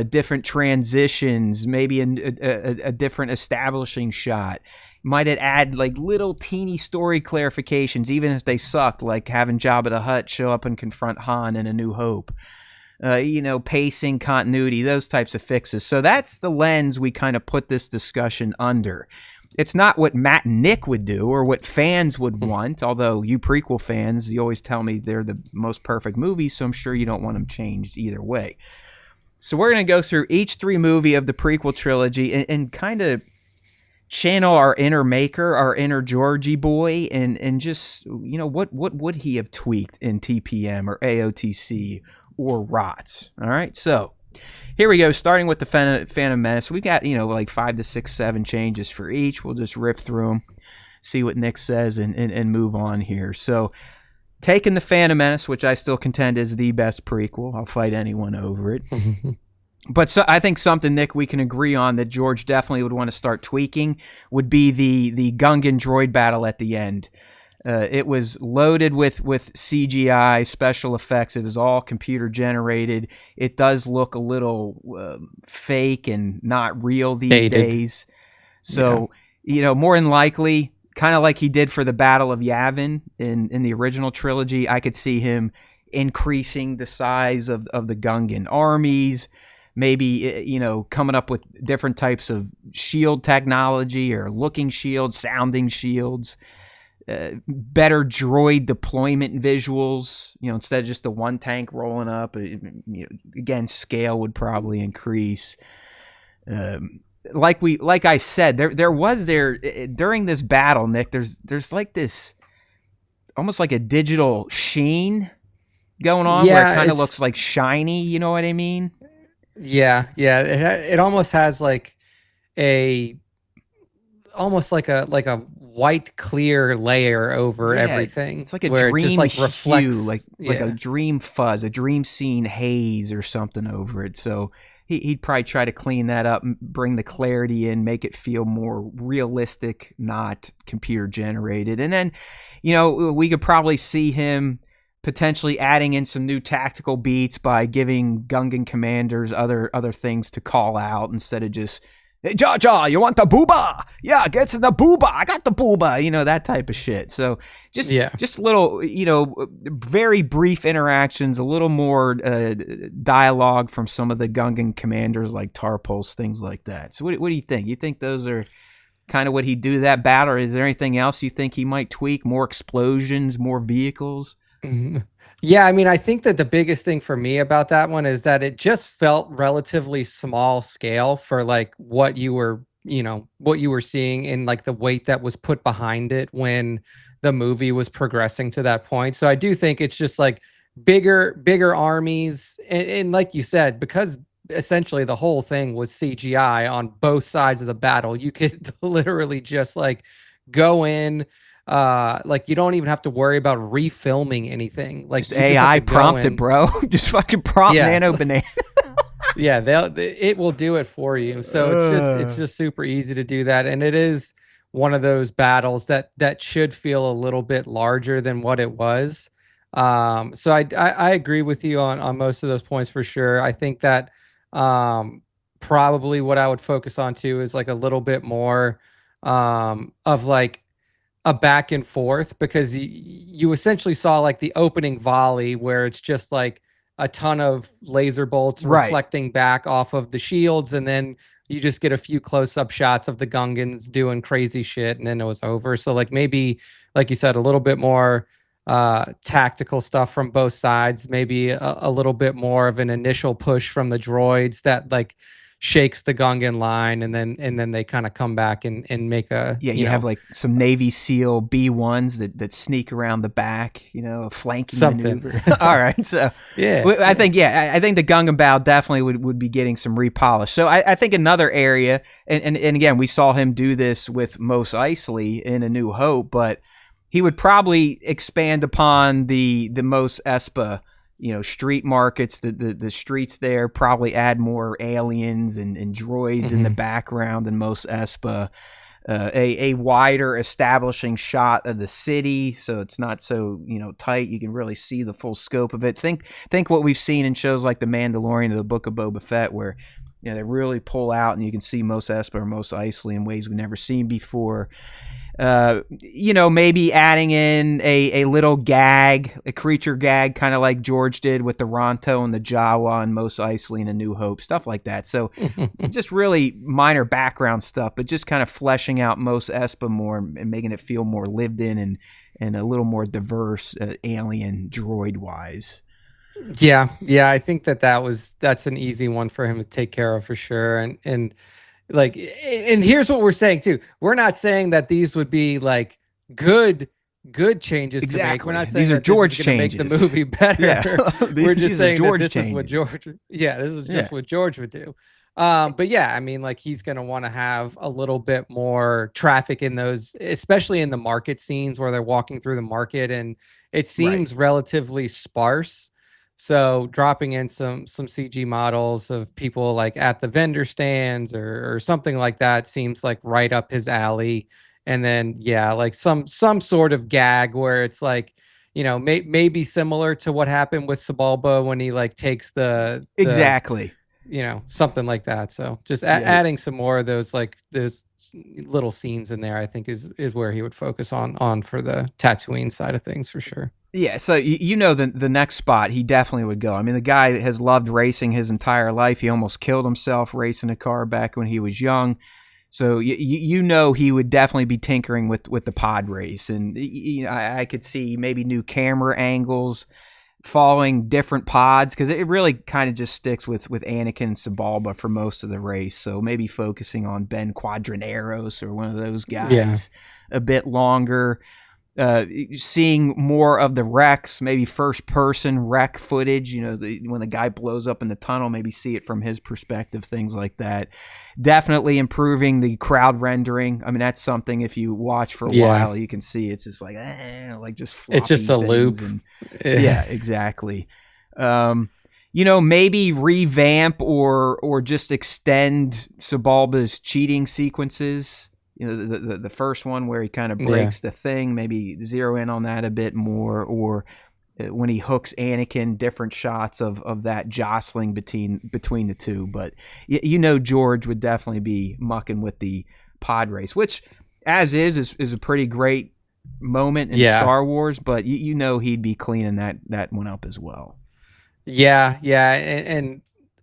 different transitions, maybe a different establishing shot. Might it add like little teeny story clarifications, even if they sucked, like having Jabba the Hutt show up and confront Han in A New Hope. Pacing, continuity, those types of fixes. So that's the lens we kind of put this discussion under. It's not what Matt and Nick would do or what fans would want, although you prequel fans, you always tell me they're the most perfect movies, so I'm sure you don't want them changed either way. So we're going to go through each 3 movie of the prequel trilogy and kind of channel our inner maker, our inner Georgie boy, and just, what would he have tweaked in TPM or AOTC or ROTS? All right, so here we go, starting with the Phantom Menace. We got, like 5 to 6, 7 changes for each. We'll just riff through them, see what Nick says, and move on here. So, taking the Phantom Menace, which I still contend is the best prequel. I'll fight anyone over it. But so I think something, Nick, we can agree on that George definitely would want to start tweaking would be the Gungan droid battle at the end. It was loaded with CGI special effects. It was all computer generated. It does look a little fake and not real these Dated. days. So, more than likely, kind of like he did for the Battle of Yavin in the original trilogy, I could see him increasing the size of the Gungan armies, maybe, coming up with different types of shield technology or looking shields, sounding shields. Better droid deployment visuals, instead of just the one tank rolling up. Again, scale would probably increase. Like I said, there was during this battle, Nick. There's like this, almost like a digital sheen going on, where it kind of looks like shiny. You know what I mean? Yeah. It almost has like almost like a white clear layer over everything. It's like a where dream it just like hue, reflects, like a dream fuzz, a dream scene haze or something over it. So he'd probably try to clean that up, bring the clarity in, make it feel more realistic, not computer generated. And then, we could probably see him potentially adding in some new tactical beats by giving Gungan commanders other things to call out instead of just, "Hey, Jar Jar, you want the booba? Yeah, get to the booba. I got the booba." That type of shit. So just little, very brief interactions, a little more dialogue from some of the Gungan commanders like Tarpals, things like that. So what do you think? You think those are kind of what he'd do to that battle, or is there anything else you think he might tweak? More explosions, more vehicles? Yeah, I mean, I think that the biggest thing for me about that one is that it just felt relatively small scale for like what you were seeing, and like the weight that was put behind it when the movie was progressing to that point. So I do think it's just like bigger armies. And like you said, because essentially the whole thing was CGI on both sides of the battle, you could literally just like go in. Like you don't even have to worry about refilming anything. Like just AI prompted, bro. Just fucking prompt Nano Banana. Yeah, it will do it for you. So it's just super easy to do that, and it is one of those battles that should feel a little bit larger than what it was. So I agree with you on most of those points for sure. I think that probably what I would focus on too is like a little bit more of like a back and forth, because you essentially saw like the opening volley where it's just like a ton of laser bolts reflecting back off of the shields, and then you just get a few close-up shots of the Gungans doing crazy shit, and then it was over. So like maybe, like you said, a little bit more tactical stuff from both sides, maybe a little bit more of an initial push from the droids that like shakes the Gungan line, and then they kind of come back and make a you have like some Navy SEAL B1s that sneak around the back, a flanking maneuver. All right, so I think the Gungan battle definitely would be getting some repolish. So I think another area, and again, we saw him do this with Mos Eisley in A New Hope, but he would probably expand upon the Mos Espa, street markets, the streets there, probably add more aliens and droids in the background than Mos Espa. A wider establishing shot of the city, so it's not so tight. You can really see the full scope of it. Think what we've seen in shows like The Mandalorian or The Book of Boba Fett, where they really pull out and you can see Mos Espa or Mos Eisley in ways we've never seen before. Maybe adding in a little gag, a creature gag, kind of like George did with the Ronto and the Jawa and Mos Eisley in A New Hope, stuff like that. So just really minor background stuff, but just kind of fleshing out Mos Espa more and making it feel more lived in and a little more diverse, alien droid wise. Yeah, I think that's an easy one for him to take care of for sure. And like, and here's what we're saying too. We're not saying that these would be like good changes to make. We're not saying these are that George this is going to make the movie better. Yeah. We're just saying that this changes. is what George. Yeah, this is just what George would do. But yeah, I mean, like he's going to want to have a little bit more traffic in those, especially in the market scenes where they're walking through the market, and it seems relatively sparse. So dropping in some CG models of people like at the vendor stands or something like that seems like right up his alley. And then yeah, like some sort of gag where it's like, maybe similar to what happened with Sabalba when he like takes the Exactly. something like that. So just Yeah. adding some more of those like those little scenes in there, I think is where he would focus on for the Tatooine side of things for sure. Yeah, so the next spot he definitely would go. I mean, the guy has loved racing his entire life. He almost killed himself racing a car back when he was young. So he would definitely be tinkering with the pod race, and I could see maybe new camera angles, following different pods, because it really kind of just sticks with Anakin and Sabalba for most of the race. So maybe focusing on Ben Quadraneros or one of those guys a bit longer. Seeing more of the wrecks, maybe first person wreck footage, when the guy blows up in the tunnel, maybe see it from his perspective, things like that. Definitely improving the crowd rendering. I mean, that's something if you watch for a while, you can see it's just like just floppy it's just a loop. And, yeah, exactly. Maybe revamp or just extend Sabalba's cheating sequences. The first one where he kind of breaks the thing, maybe zero in on that a bit more, or when he hooks Anakin, different shots of that jostling between the two. But George would definitely be mucking with the pod race, which as is a pretty great moment in Star Wars, but he'd be cleaning that one up as well. Yeah, and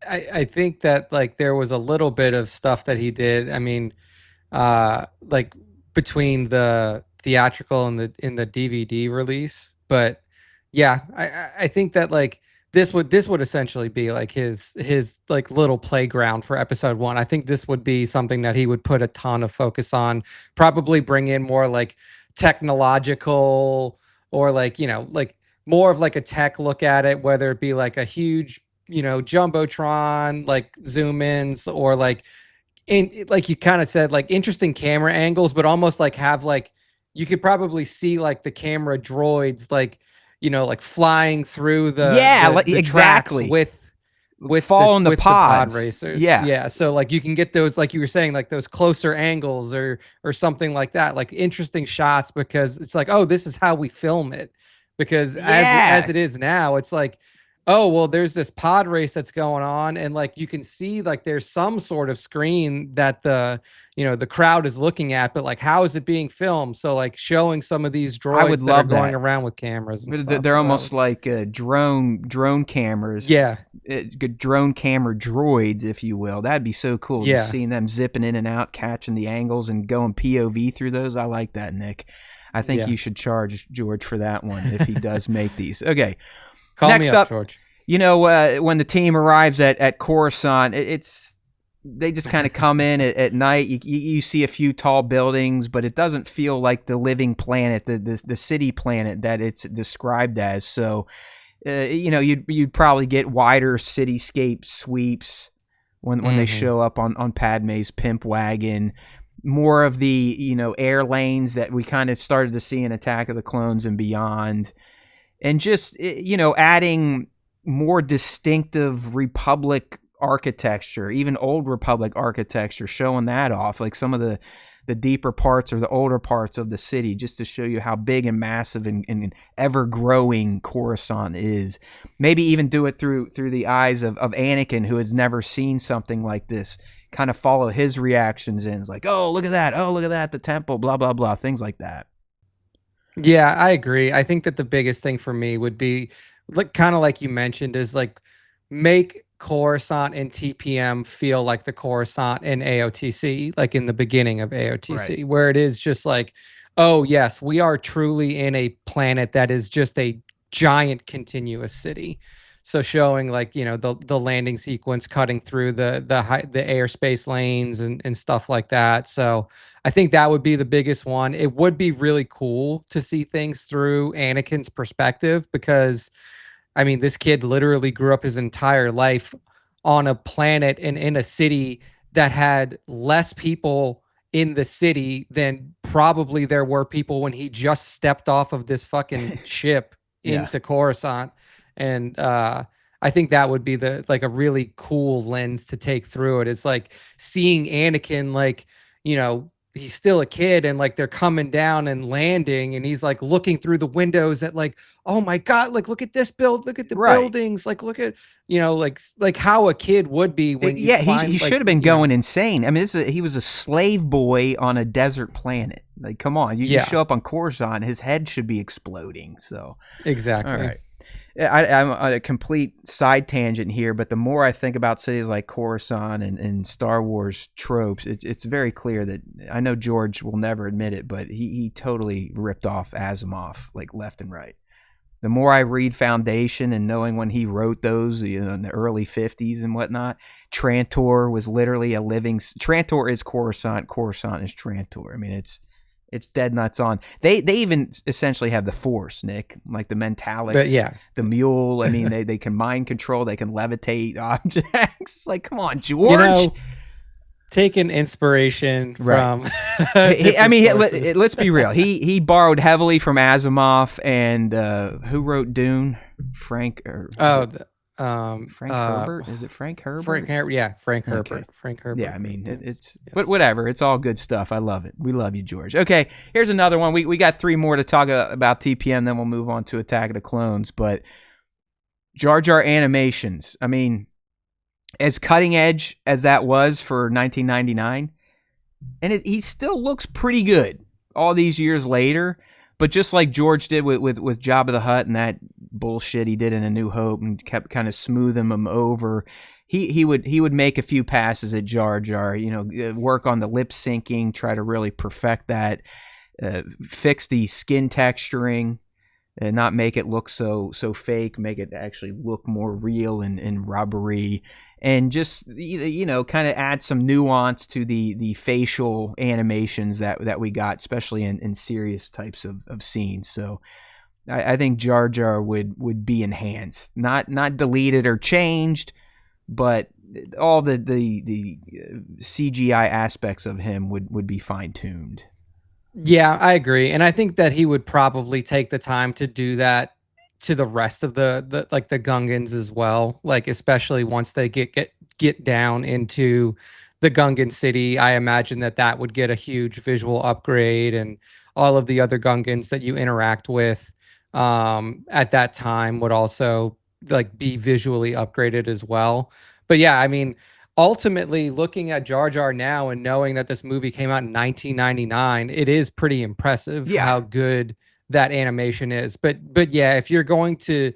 I think that like there was a little bit of stuff that he did. I mean, like between the theatrical and the DVD release. But yeah, I think that like this would essentially be like his like little playground for episode 1. I think this would be something that he would put a ton of focus on, probably bring in more like technological or like, like more of like a tech look at it, whether it be like a huge, jumbotron, like zoom ins, or like like you kind of said, like interesting camera angles, but almost like have like you could probably see like the camera droids like like flying through the exactly tracks with following the pods. pod racers. Yeah. So like you can get those, like you were saying, like those closer angles or something like that, like interesting shots, because it's like, oh, this is how we film it. Because as it is now, it's like, oh, well, there's this pod race that's going on, and like you can see like there's some sort of screen that the crowd is looking at, but like how is it being filmed? So like showing some of these droids that are going around with cameras and stuff. They're almost like drone cameras. Yeah. Drone camera droids, if you will. That'd be so cool. Just seeing them zipping in and out, catching the angles and going POV through those. I like that, Nick. I think you should charge George for that one if he does make these. Okay. Next up, George. When the team arrives at Coruscant, they just kind of come in at night. You see a few tall buildings, but it doesn't feel like the living planet, the city planet that it's described as. So, you'd probably get wider cityscape sweeps when they show up on Padme's pimp wagon. More of the air lanes that we kind of started to see in Attack of the Clones and beyond, and just adding more distinctive Republic architecture, even old Republic architecture, showing that off, like some of the deeper parts or the older parts of the city, just to show you how big and massive and ever-growing Coruscant is. Maybe even do it through the eyes of Anakin, who has never seen something like this. Kind of follow his reactions in. It's like, oh, look at that, the temple, blah, blah, blah, things like that. Yeah, I agree. I think that the biggest thing for me would be, like, kind of like you mentioned, is like make Coruscant and TPM feel like the Coruscant in AOTC, like in the beginning of AOTC, where it is just like, oh yes, we are truly in a planet that is just a giant continuous city. So showing like, the landing sequence cutting through the airspace lanes and stuff like that. So I think that would be the biggest one. It would be really cool to see things through Anakin's perspective, because I mean, this kid literally grew up his entire life on a planet and in a city that had less people in the city than probably there were people when he just stepped off of this fucking ship into Coruscant. And I think that would be the like a really cool lens to take through it. It's like seeing Anakin, like, you know, he's still a kid and like they're coming down and landing and he's like looking through the windows at like, oh my God, like look at this look at the buildings, like look at, you know, like how a kid would be when you find, he should have been going insane. I mean, he was a slave boy on a desert planet. Like, come on, you show up on Coruscant, his head should be exploding. So exactly. All right. I'm on a complete side tangent here, but the more I think about cities like Coruscant and Star Wars tropes, it's very clear that I know George will never admit it, but he totally ripped off Asimov, like left and right. The more I read Foundation and knowing when he wrote those, you know, in the early 50s and whatnot, Trantor was literally a living. Trantor is Coruscant. Coruscant is Trantor. I mean, it's dead nuts on. They even essentially have the Force, Nick, like the Mentalics, the Mule. I mean, they can mind control. They can levitate objects. Like, come on, George. You know, taking inspiration from. I mean, let's be real. He borrowed heavily from Asimov and who wrote Dune? Frank. Frank Herbert? Is it Frank Herbert? Frank Herbert. Okay. Frank Herbert. Yeah, I mean, it's but whatever. It's all good stuff. I love it. We love you, George. Okay, here's another one. We got 3 more to talk about TPM, then we'll move on to Attack of the Clones. But Jar Jar animations. I mean, as cutting edge as that was for 1999, and he still looks pretty good all these years later. But just like George did with Jabba the Hutt and that bullshit he did in A New Hope and kept kind of smoothing him over, he would make a few passes at Jar Jar, you know, work on the lip syncing, try to really perfect that, fix the skin texturing, and not make it look so fake, make it actually look more real and rubbery, and just, you know, kind of add some nuance to the facial animations that we got, especially in serious types of scenes. So I think Jar Jar would be enhanced, not deleted or changed, but all the CGI aspects of him would be fine-tuned. Yeah, I agree. And I think that he would probably take the time to do that to the rest of the like the Gungans as well. Like, especially once they get down into the Gungan city, I imagine that would get a huge visual upgrade, and all of the other Gungans that you interact with at that time would also like be visually upgraded as well. But yeah, I mean, ultimately, looking at Jar Jar now and knowing that this movie came out in 1999, it is pretty impressive how good that animation is. But yeah, if you're going to,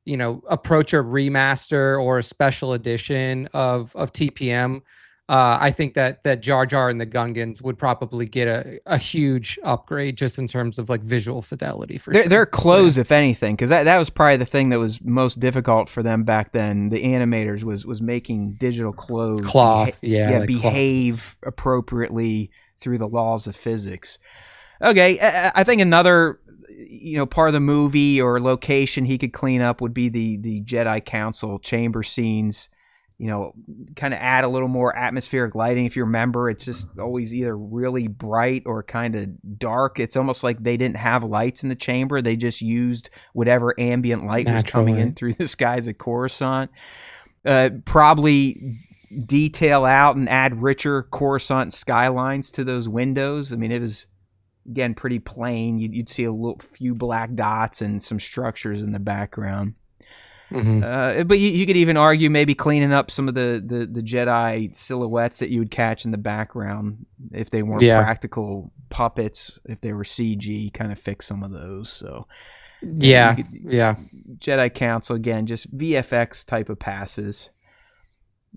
you know, approach a remaster or a special edition of TPM, I think that Jar Jar and the Gungans would probably get a huge upgrade just in terms of like visual fidelity. For sure. Their clothes, if anything, because that was probably the thing that was most difficult for them back then. The animators was making digital cloth behave appropriately through the laws of physics. Okay, I think another, you know, part of the movie or location he could clean up would be the Jedi Council chamber scenes. You know, kind of add a little more atmospheric lighting. If you remember, it's just always either really bright or kind of dark. It's almost like they didn't have lights in the chamber. They just used whatever ambient light was coming in through the skies at Coruscant. Probably detail out and add richer Coruscant skylines to those windows. I mean, it was, again, pretty plain. You'd see a few black dots and some structures in the background. Mm-hmm. But you could even argue maybe cleaning up some of the Jedi silhouettes that you would catch in the background if they weren't practical puppets, if they were CG, kind of fix some of those. So Jedi Council, again, just VFX type of passes.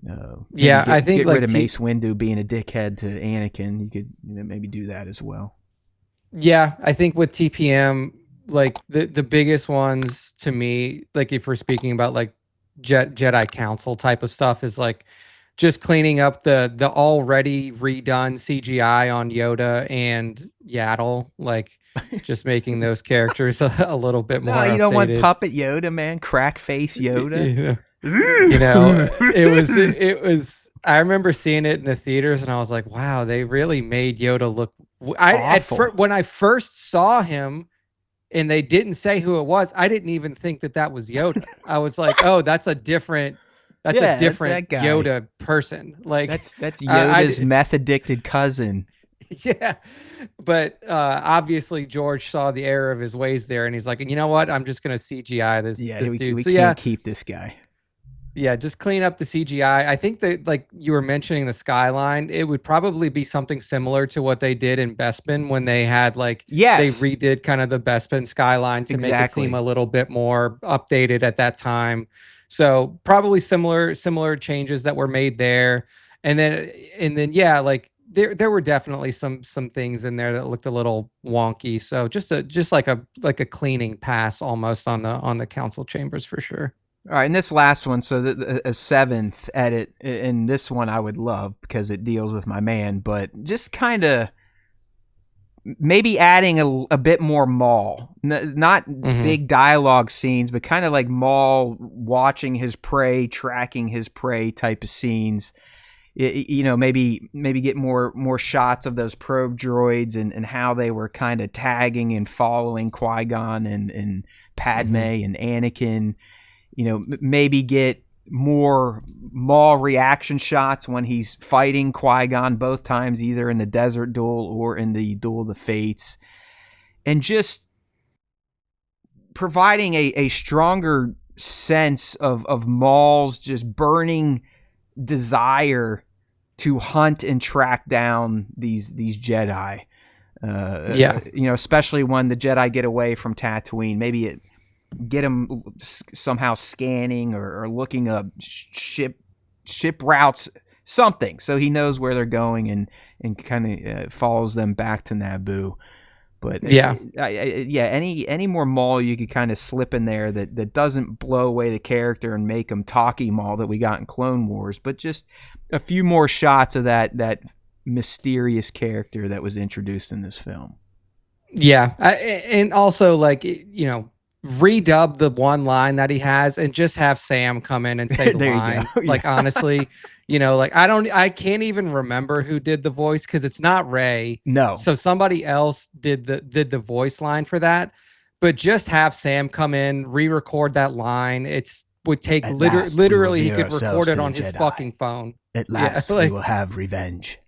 I think get rid of Mace Windu being a dickhead to Anakin. You could maybe do that as well. Yeah, I think with TPM, like the biggest ones to me, like if we're speaking about like Jedi Council type of stuff, is like just cleaning up the already redone CGI on Yoda and Yaddle, like just making those characters a little bit more. No, you don't want puppet Yoda, man. Crack face Yoda. You know, it was. I remember seeing it in the theaters, and I was like, "Wow, they really made Yoda look." When I first saw him, and they didn't say who it was. I didn't even think that was Yoda. I was like, oh, that's a different That's that guy. Yoda person. Like That's Yoda's meth addicted cousin. Yeah, but obviously George saw the error of his ways there, and he's like, you know what? I'm just gonna CGI this dude. We can't keep this guy. Yeah, just clean up the CGI. I think that, like you were mentioning, the skyline, it would probably be something similar to what they did in Bespin when they had they redid kind of the Bespin skyline to make it seem a little bit more updated at that time. So probably similar changes that were made there, and then yeah, like there were definitely some things in there that looked a little wonky. So just like a cleaning pass almost on the council chambers for sure. All right, and this last one, so a 7th edit, and this one I would love because it deals with my man, but just kind of maybe adding a bit more Maul. Not big dialogue scenes, but kind of like Maul watching his prey, tracking his prey type of scenes. Maybe get more shots of those probe droids and how they were kind of tagging and following Qui-Gon and Padme and Anakin. Maybe get more Maul reaction shots when he's fighting Qui-Gon both times, either in the desert duel or in the Duel of the Fates. And just providing a stronger sense of Maul's just burning desire to hunt and track down these Jedi. Especially when the Jedi get away from Tatooine. Maybe get him somehow scanning or looking up ship routes, something, so he knows where they're going and kind of follows them back to Naboo. But any more Maul you could kind of slip in there that doesn't blow away the character and make him talky Maul that we got in Clone Wars, but just a few more shots of that mysterious character that was introduced in this film. Yeah, and also redub the one line that he has and just have Sam come in and say the line. Like, honestly, I can't even remember who did the voice because it's not Ray. No. So somebody else did the voice line for that. But just have Sam come in, re-record that line. Would take literally he could record it on his fucking phone. At last we will have revenge.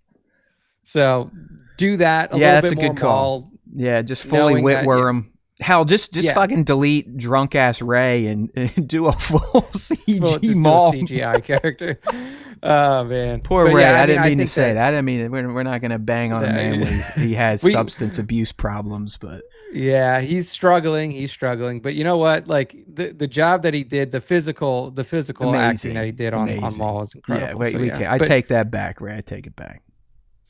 So do that. That's a good call. Yeah, just fully Whitworm. Hell, just fucking delete drunk ass Ray and do a full CG Maul CGI character. Oh man, poor Ray. I didn't mean to say that. I didn't mean we're not gonna bang on a man when he has substance abuse problems, but yeah, he's struggling. But you know what? Like the job that he did, the physical acting that he did on Maul is incredible. I take that back, Ray. I take it back.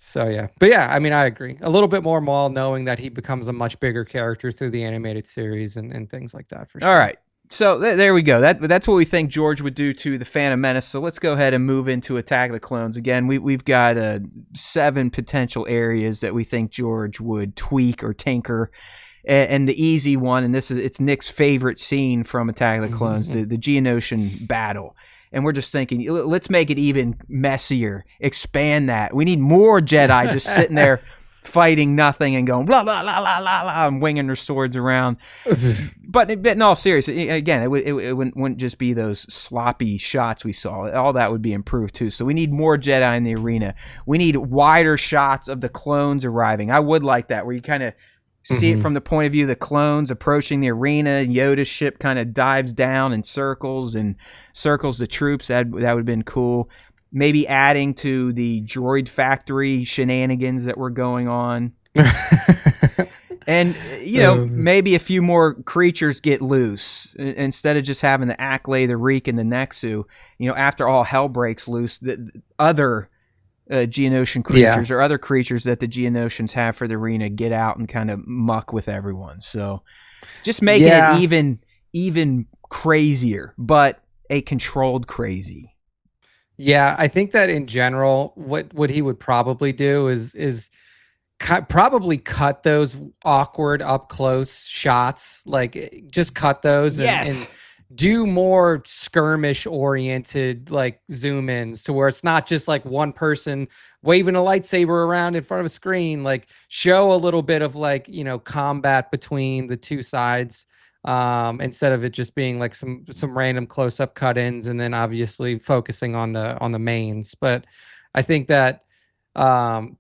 So yeah, but yeah, I mean, I agree. A little bit more Maul, knowing that he becomes a much bigger character through the animated series and things like that. For sure. All right, so there we go. That's what we think George would do to the Phantom Menace. So let's go ahead and move into Attack of the Clones. Again, we've got 7 potential areas that we think George would tweak or tinker. And the easy one, and it's Nick's favorite scene from Attack of the Clones, the Geonosian battle. And we're just thinking, let's make it even messier. Expand that. We need more Jedi just sitting there fighting nothing and going blah, blah, blah, blah, blah, blah, and winging their swords around. But in all seriousness, again, it wouldn't just be those sloppy shots we saw. All that would be improved too. So we need more Jedi in the arena. We need wider shots of the clones arriving. I would like that, where you kind of see it from the point of view of the clones approaching the arena, and Yoda's ship kind of dives down and circles the troops. That would have been cool. Maybe adding to the droid factory shenanigans that were going on. And, maybe a few more creatures get loose. Instead of just having the Acklay, the Reek, and the Nexu, after all hell breaks loose, the other Geonosian creatures or other creatures that the Geonosians have for the arena get out and kind of muck with everyone. So just making it even crazier, but a controlled crazy. Yeah, I think that in general, what he would probably do is probably cut those awkward up close shots, like just cut those and do more skirmish oriented like zoom ins to where it's not just like one person waving a lightsaber around in front of a screen. Like show a little bit of like, you know, combat between the two sides, instead of it just being like some random close up cut ins and then obviously focusing on the mains. But I think that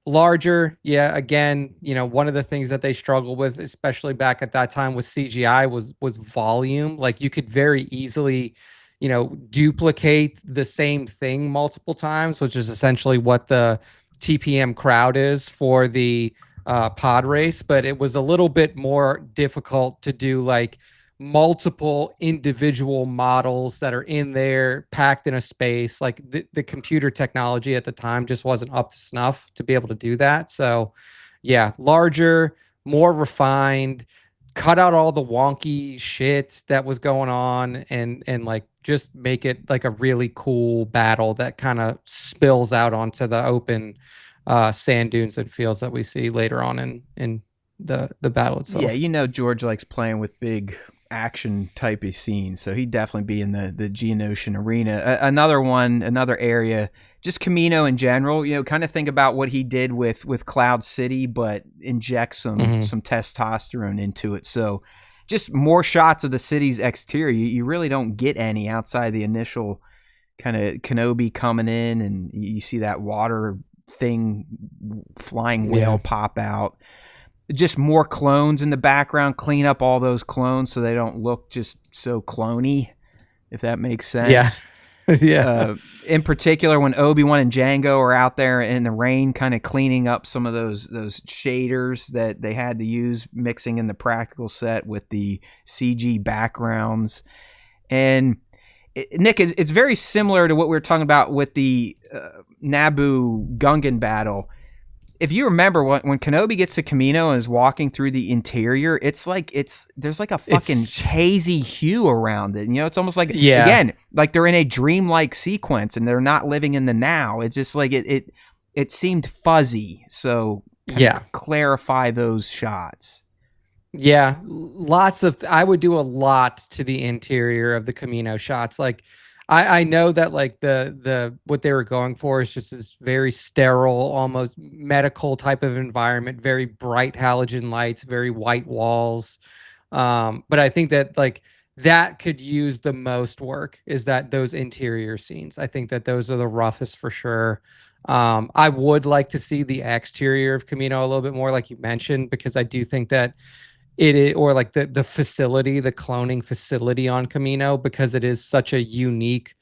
larger, yeah, again, you know, one of the things that they struggled with, especially back at that time with CGI, was volume. Like you could very easily, you know, duplicate the same thing multiple times, which is essentially what the TPM crowd is for the pod race. But it was a little bit more difficult to do like multiple individual models that are in there packed in a space. Like the computer technology at the time just wasn't up to snuff to be able to do that. So yeah, larger, more refined, cut out all the wonky shit that was going on, and like just make it like a really cool battle that kind of spills out onto the open sand dunes and fields that we see later on in the battle itself. Yeah, you know George likes playing with big action type of scenes, so he'd definitely be in the Geonosian arena. Another area, just Kamino in general. You know, kind of think about what he did with Cloud City, but inject some testosterone into it. So just more shots of the city's exterior. You really don't get any outside the initial kind of Kenobi coming in, and you see that water thing, flying whale pop out. Just more clones in the background, clean up all those clones so they don't look just so cloney, if that makes sense. Yeah. In particular, when Obi-Wan and Jango are out there in the rain, kind of cleaning up some of those shaders that they had to use, mixing in the practical set with the CG backgrounds. And Nick, it's very similar to what we were talking about with the Naboo Gungan battle. If you remember when Kenobi gets to Kamino and is walking through the interior, there's like a fucking hazy hue around it. You know, it's almost like, again, like they're in a dreamlike sequence and they're not living in the now. It's just like it seemed fuzzy. So clarify those shots. Yeah, I would do a lot to the interior of the Camino shots. Like I know that like the what they were going for is just this very sterile, almost medical type of environment, very bright halogen lights, very white walls. But I think that like that could use the most work is that those interior scenes. I think that those are the roughest for sure. I would like to see the exterior of Camino a little bit more, like you mentioned, because I do think that it is, or like the facility, the cloning facility on Camino, because it is such a unique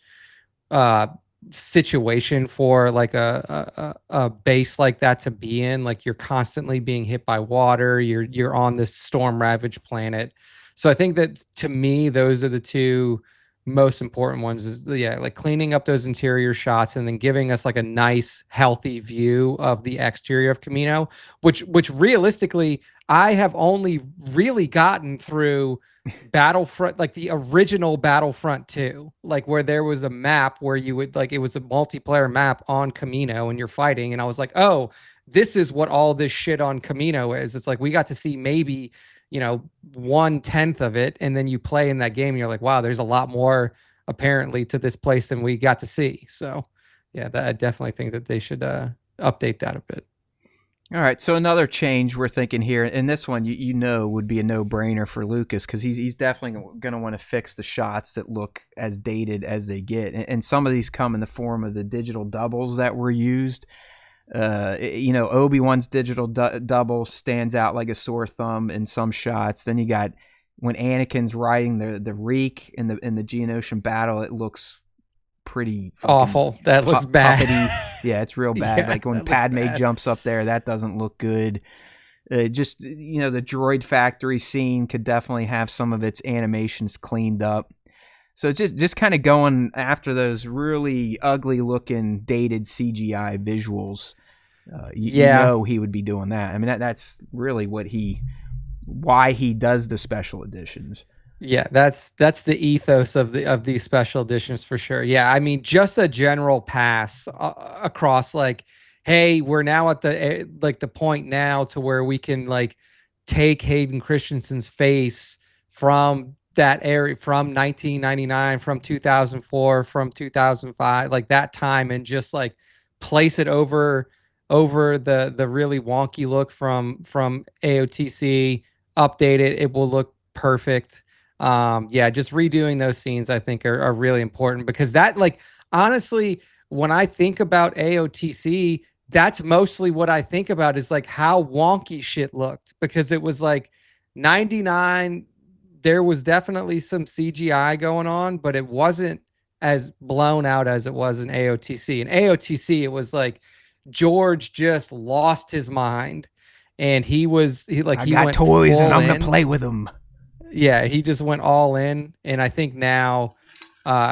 situation for like a base like that to be in. Like you're constantly being hit by water, you're on this storm ravaged planet. So I think that to me those are the two most important ones, is like cleaning up those interior shots and then giving us like a nice healthy view of the exterior of Camino, which realistically I have only really gotten through Battlefront, like the original Battlefront 2, like where there was a map where you would like, it was a multiplayer map on Camino and you're fighting, and I was like, oh, this is what all this shit on Camino is. It's like we got to see maybe 1/10 of it, and then you play in that game and you're like, wow, there's a lot more apparently to this place than we got to see. So yeah, I definitely think that they should update that a bit. All right, so another change we're thinking here, and this one you know would be a no-brainer for Lucas, because he's definitely going to want to fix the shots that look as dated as they get, and some of these come in the form of the digital doubles that were used. Obi-Wan's digital double stands out like a sore thumb in some shots. Then you got when Anakin's riding the Reek in the Geonosian battle, it looks pretry awful. That looks bad. Yeah, it's real bad. Like when Padme jumps up there, that doesn't look good. The droid factory scene could definitely have some of its animations cleaned up. So just kind of going after those really ugly looking dated CGI visuals. You know he would be doing that. I mean that's really why he does the special editions. Yeah, that's the ethos of these special editions for sure. Yeah, I mean, just a general pass across, like, hey, we're now at the point now to where we can like take Hayden Christensen's face from that area from 1999, from 2004, from 2005, like that time, and just like place it over the really wonky look from AOTC, update it, it will look perfect. Yeah, just redoing those scenes I think are really important, because that, like, honestly, when I think about AOTC, that's mostly what I think about, is like how wonky shit looked, because it was like 99, there was definitely some CGI going on, but it wasn't as blown out as it was in AOTC. In AOTC, it was like George just lost his mind, and he got went toys and full I'm gonna in. play with them. Yeah, he just went all in, and I think now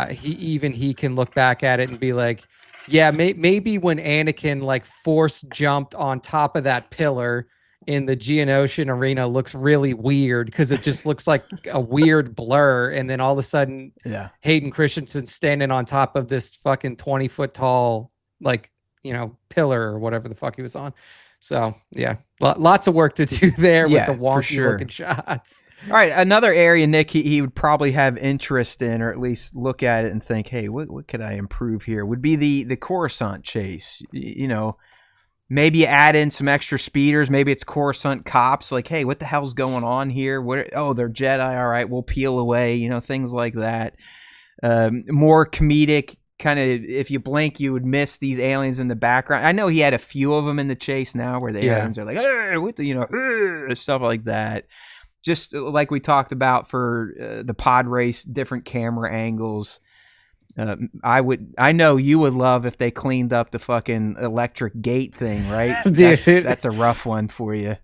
he can look back at it and be like, yeah, maybe when Anakin like force jumped on top of that pillar in the Geonosian arena looks really weird, because it just looks like a weird blur, and then all of a sudden, Yeah, Hayden Christensen's standing on top of this fucking 20-foot tall, like, pillar or whatever the fuck he was on. So yeah, lots of work to do there with the wonky looking shots. All right, another area, Nick, he would probably have interest in, or at least look at it and think, hey, what could I improve here, would be the Coruscant chase. Maybe add in some extra speeders. Maybe it's Coruscant cops. Like, hey, what the hell's going on here? Oh, they're Jedi. All right, we'll peel away. Things like that. More comedic. Kind of, if you blink, you would miss these aliens in the background. I know he had a few of them in the chase now, where the aliens are like, what the, stuff like that. Just like we talked about for the pod race, different camera angles. I know you would love if they cleaned up the fucking electric gate thing, right? That's a rough one for you.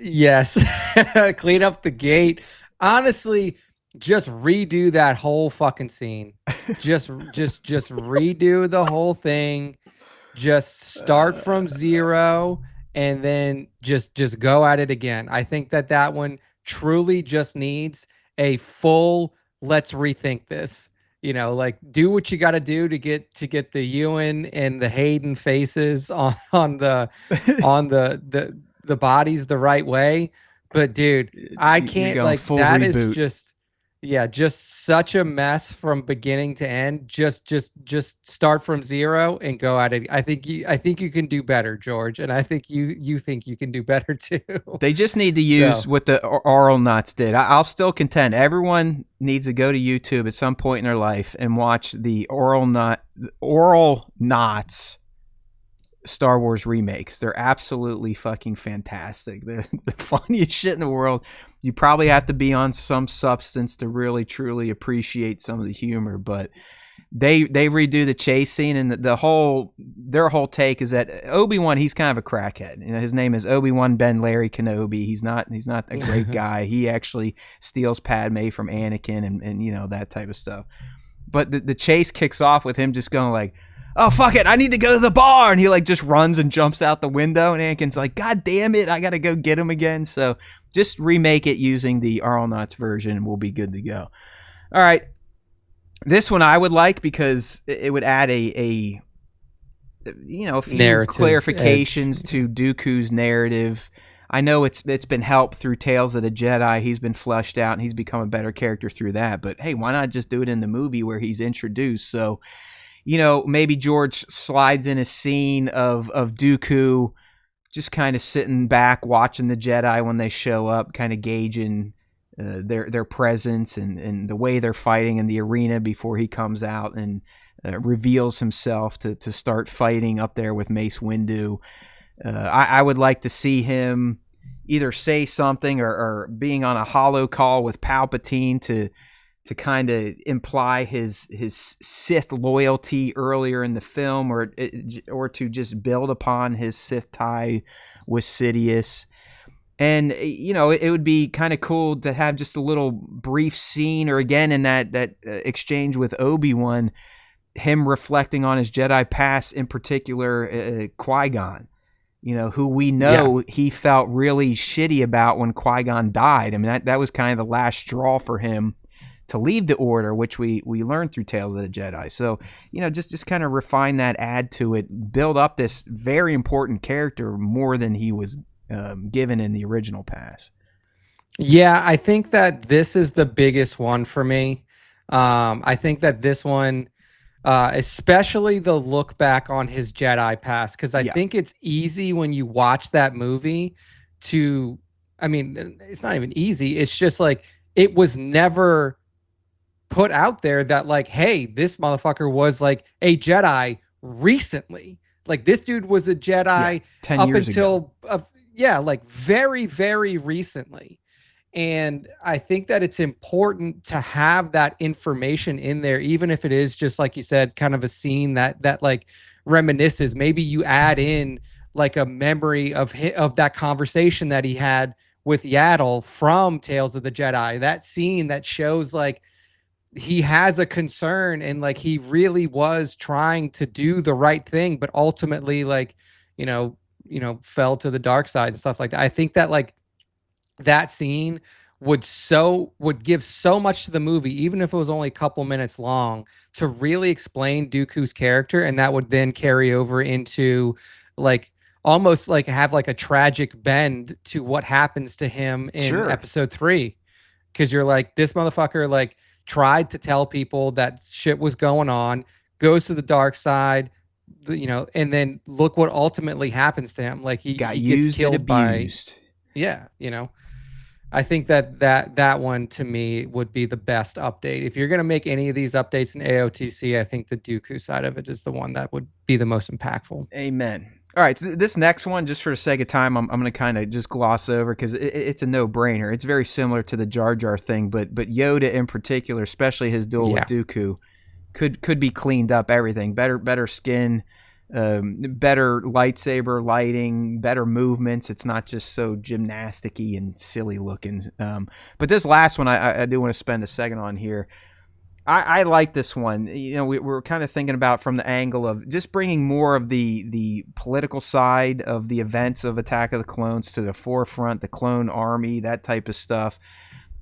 Yes. Clean up the gate. Honestly, just redo that whole fucking scene. Just redo the whole thing. Just start from zero, and then just go at it again. I think that one truly just needs a full let's rethink this. Like, do what you got to do to get the Ewan and the Hayden faces on the bodies the right way. But dude, I can't, like, that reboot. Is just such a mess from beginning to end. Just start from zero and go at it. I think you can do better, George, and I think you think you can do better too. They just need to use what the Oral Knots did. I'll still contend everyone needs to go to YouTube at some point in their life and watch the Oral Knots Star Wars remakes. They're absolutely fucking fantastic. They're the funniest shit in the world. You probably have to be on some substance to really truly appreciate some of the humor, but they redo the chase scene, and their whole take is that Obi-Wan, he's kind of a crackhead. His name is Obi-Wan Ben Larry Kenobi. He's not a great guy. He actually steals Padme from Anakin and that type of stuff. But the chase kicks off with him just going like, oh, fuck it, I need to go to the bar. And he like just runs and jumps out the window. And Anakin's like, God damn it, I got to go get him again. So just remake it using the Arlnauts version and we'll be good to go. All right. This one I would like because it would add a few narrative clarifications to Dooku's narrative. I know it's been helped through Tales of the Jedi. He's been fleshed out and he's become a better character through that. But hey, why not just do it in the movie where he's introduced? So maybe George slides in a scene of Dooku just kind of sitting back watching the Jedi when they show up, kind of gauging their presence and the way they're fighting in the arena before he comes out and reveals himself to start fighting up there with Mace Windu. I would like to see him either say something or being on a holo call with Palpatine to kind of imply his Sith loyalty earlier in the film, or to just build upon his Sith tie with Sidious. And it would be kind of cool to have just a little brief scene, or again in that exchange with Obi-Wan, him reflecting on his Jedi past, in particular Qui-Gon, who we know he felt really shitty about when Qui-Gon died. I mean, that was kind of the last straw for him to leave the Order, which we learned through Tales of the Jedi. So, just kind of refine that, add to it, build up this very important character more than he was given in the original pass. Yeah, I think that this is the biggest one for me. I think that this one, especially the look back on his Jedi past, because I Yeah, think it's easy when you watch that movie to, I mean, it's not even easy. It's just like it was never put out there that like, hey, this motherfucker was like a Jedi recently. Like this dude was a yeah, Jedi 10 up years ago. until yeah, like very very recently. And I think that it's important to have that information in there, even if it is just like you said, kind of a scene that like reminisces. Maybe you add in like a memory of that conversation that he had with Yaddle from Tales of the Jedi. That scene that shows like he has a concern and like he really was trying to do the right thing, but ultimately like, fell to the dark side and stuff like that. I think that like that scene would give so much to the movie, even if it was only a couple minutes long, to really explain Dooku's character, and that would then carry over into like almost like have like a tragic bend to what happens to him in Sure. episode 3. Because you're like, this motherfucker like tried to tell people that shit was going on, goes to the dark side, and then look what ultimately happens to him. Like Got he gets used and killed by, abused. yeah. I think that one to me would be the best update. If you're gonna make any of these updates in AOTC, I think the Dooku side of it is the one that would be the most impactful. Amen. All right, so this next one, just for the sake of time, I'm going to kind of just gloss over because it's a no-brainer. It's very similar to the Jar Jar thing, but Yoda in particular, especially his duel with Dooku, could be cleaned up. Everything better skin, better lightsaber lighting, better movements. It's not just so gymnasticy and silly looking. But this last one, I do want to spend a second on here. I like this one. We're kind of thinking about from the angle of just bringing more of the political side of the events of Attack of the Clones to the forefront, the clone army, that type of stuff.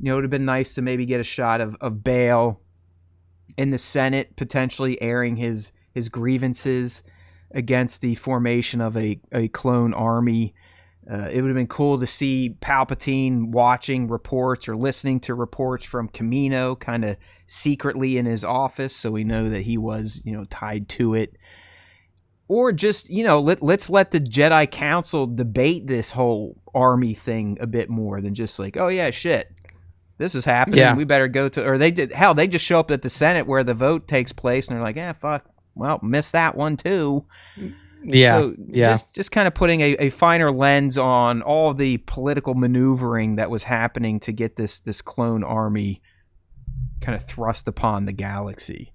It would have been nice to maybe get a shot of Bail in the Senate, potentially airing his grievances against the formation of a clone army. It would have been cool to see Palpatine watching reports or listening to reports from Kamino kind of secretly in his office, so we know that he was, tied to it. Or just, let's let the Jedi Council debate this whole army thing a bit more than just like, oh yeah, shit, this is happening. Yeah. We better go to, or they just show up at the Senate where the vote takes place and they're like, fuck, well, missed that one too. Yeah. So just kind of putting a finer lens on all the political maneuvering that was happening to get this clone army kind of thrust upon the galaxy.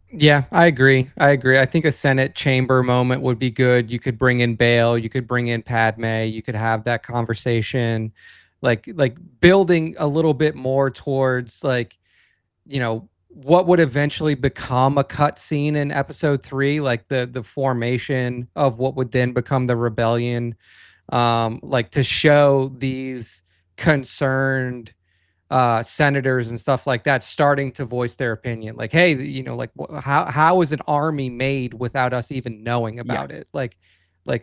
Yeah, I agree. I think a Senate chamber moment would be good. You could bring in Bail, you could bring in Padme, you could have that conversation, like building a little bit more towards like, what would eventually become a cutscene in episode 3, like the formation of what would then become the rebellion, like to show these concerned senators and stuff like that starting to voice their opinion, like, hey, like how is an army made without us even knowing about it? Like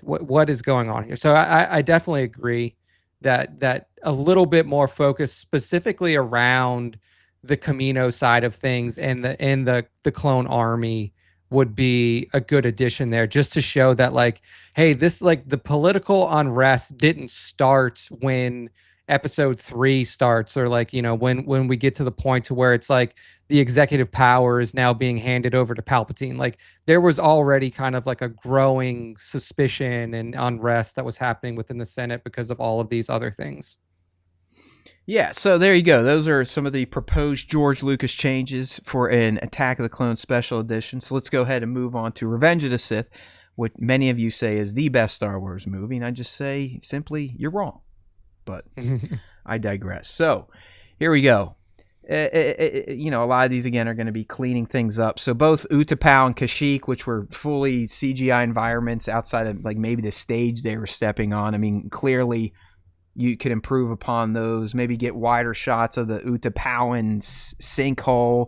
what is going on here? So I definitely agree that a little bit more focus specifically around the Kamino side of things and the clone army would be a good addition there, just to show that like, hey, this like the political unrest didn't start when episode 3 starts, or like, when we get to the point to where it's like the executive power is now being handed over to Palpatine. Like there was already kind of like a growing suspicion and unrest that was happening within the Senate because of all of these other things. Yeah, so there you go. Those are some of the proposed George Lucas changes for an Attack of the Clones special edition. So let's go ahead and move on to Revenge of the Sith, what many of you say is the best Star Wars movie, and I just say simply, you're wrong. But I digress. So here we go. A lot of these again are going to be cleaning things up. So both Utapau and Kashyyyk, which were fully CGI environments outside of like maybe the stage they were stepping on. I mean, clearly you could improve upon those. Maybe get wider shots of the Utapauan sinkhole.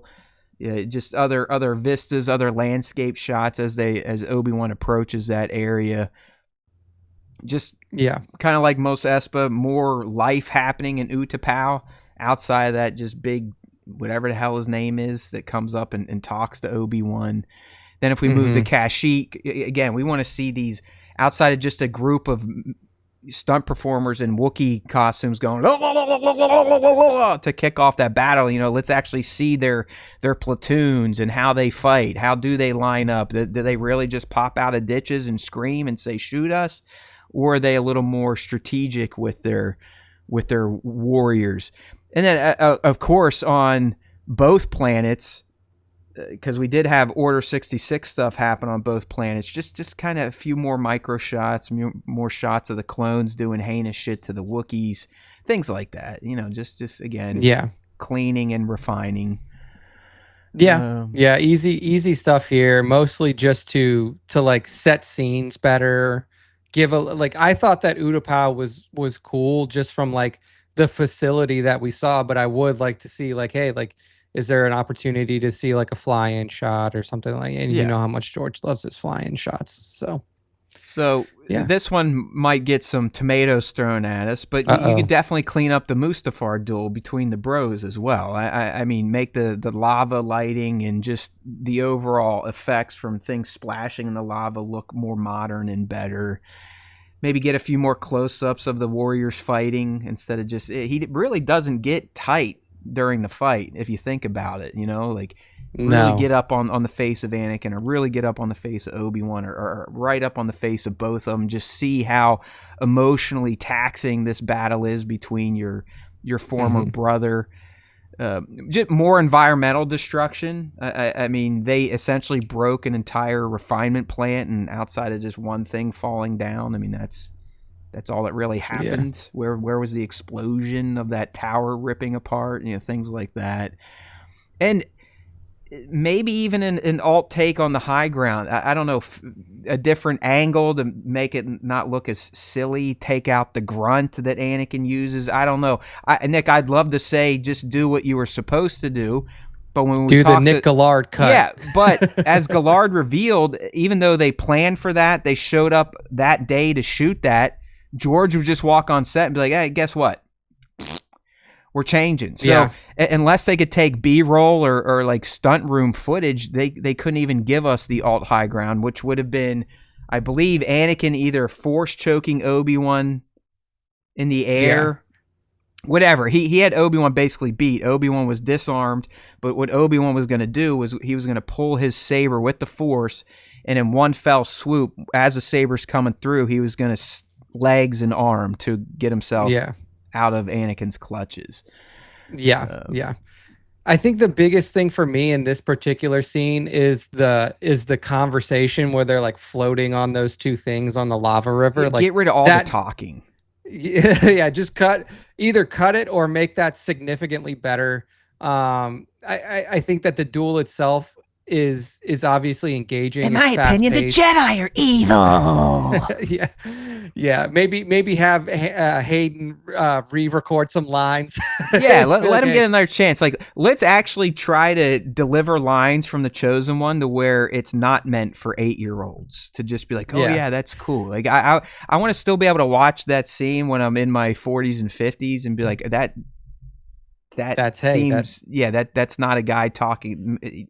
Just other vistas, other landscape shots as Obi-Wan approaches that area. Just Yeah. kind of like Mos Espa, more life happening in Utapau outside of that just big whatever the hell his name is that comes up and talks to Obi-Wan. Then if we move to Kashyyyk, again, we want to see these outside of just a group of stunt performers in Wookiee costumes going to kick off that battle. You know, let's actually see their platoons and how they fight. How do they line up? Do they really just pop out of ditches and scream and say, shoot us? Or are they a little more strategic with their warriors? And then, of course, on both planets, because we did have Order 66 stuff happen on both planets, just kind of a few more micro shots, more shots of the clones doing heinous shit to the Wookiees, things like that. You know, just again, cleaning and refining. Yeah, easy stuff here. Mostly just to like set scenes better. I thought that Utapau was cool just from like the facility that we saw, but I would like to see like, hey, like, is there an opportunity to see like a fly-in shot or something like? And you know how much George loves his fly-in shots. So this one might get some tomatoes thrown at us, but you could definitely clean up the Mustafar duel between the bros as well. I mean, make the lava lighting and just the overall effects from things splashing in the lava look more modern and better. Maybe get a few more close-ups of the warriors fighting instead of just... He really doesn't get tight during the fight, if you think about it, you know? Like, really get up on the face of Anakin or really get up on the face of Obi-Wan or right up on the face of both of them. Just see how emotionally taxing this battle is between your former brother. Just more environmental destruction. I mean, they essentially broke an entire refinement plant, and outside of just one thing falling down, I mean, that's all that really happened. Yeah. Where was the explosion of that tower ripping apart? You know, things like that. And maybe even an alt take on the high ground. I don't know, a different angle to make it not look as silly. Take out the grunt that Anakin uses. I don't know. Nick, I'd love to say just do what you were supposed to do. But when we do the Nick Gillard cut. Yeah, but as Gillard revealed, even though they planned for that, they showed up that day to shoot that, George would just walk on set and be like, hey, guess what? We're changing. So unless they could take B-roll or like stunt room footage, they couldn't even give us the alt high ground, which would have been, I believe, Anakin either force choking Obi-Wan in the air. Whatever. He had Obi-Wan basically beat. Obi-Wan was disarmed, but what Obi-Wan was going to do was he was going to pull his saber with the Force, and in one fell swoop, as the saber's coming through, he was going to legs and arm to get himself out of Anakin's clutches. I think the biggest thing for me in this particular scene is the conversation where they're like floating on those two things on the lava river. Like, get rid of all the talking. Just either cut it or make that significantly better. I think that the duel itself is obviously engaging. In my opinion, the Jedi are evil. Maybe have Hayden re-record some lines. Let him get another chance. Like, let's actually try to deliver lines from the Chosen One to where it's not meant for 8-year-olds to just be like, that's cool. Like, I want to still be able to watch that scene when I'm in my 40s and 50s and be like, that's not a guy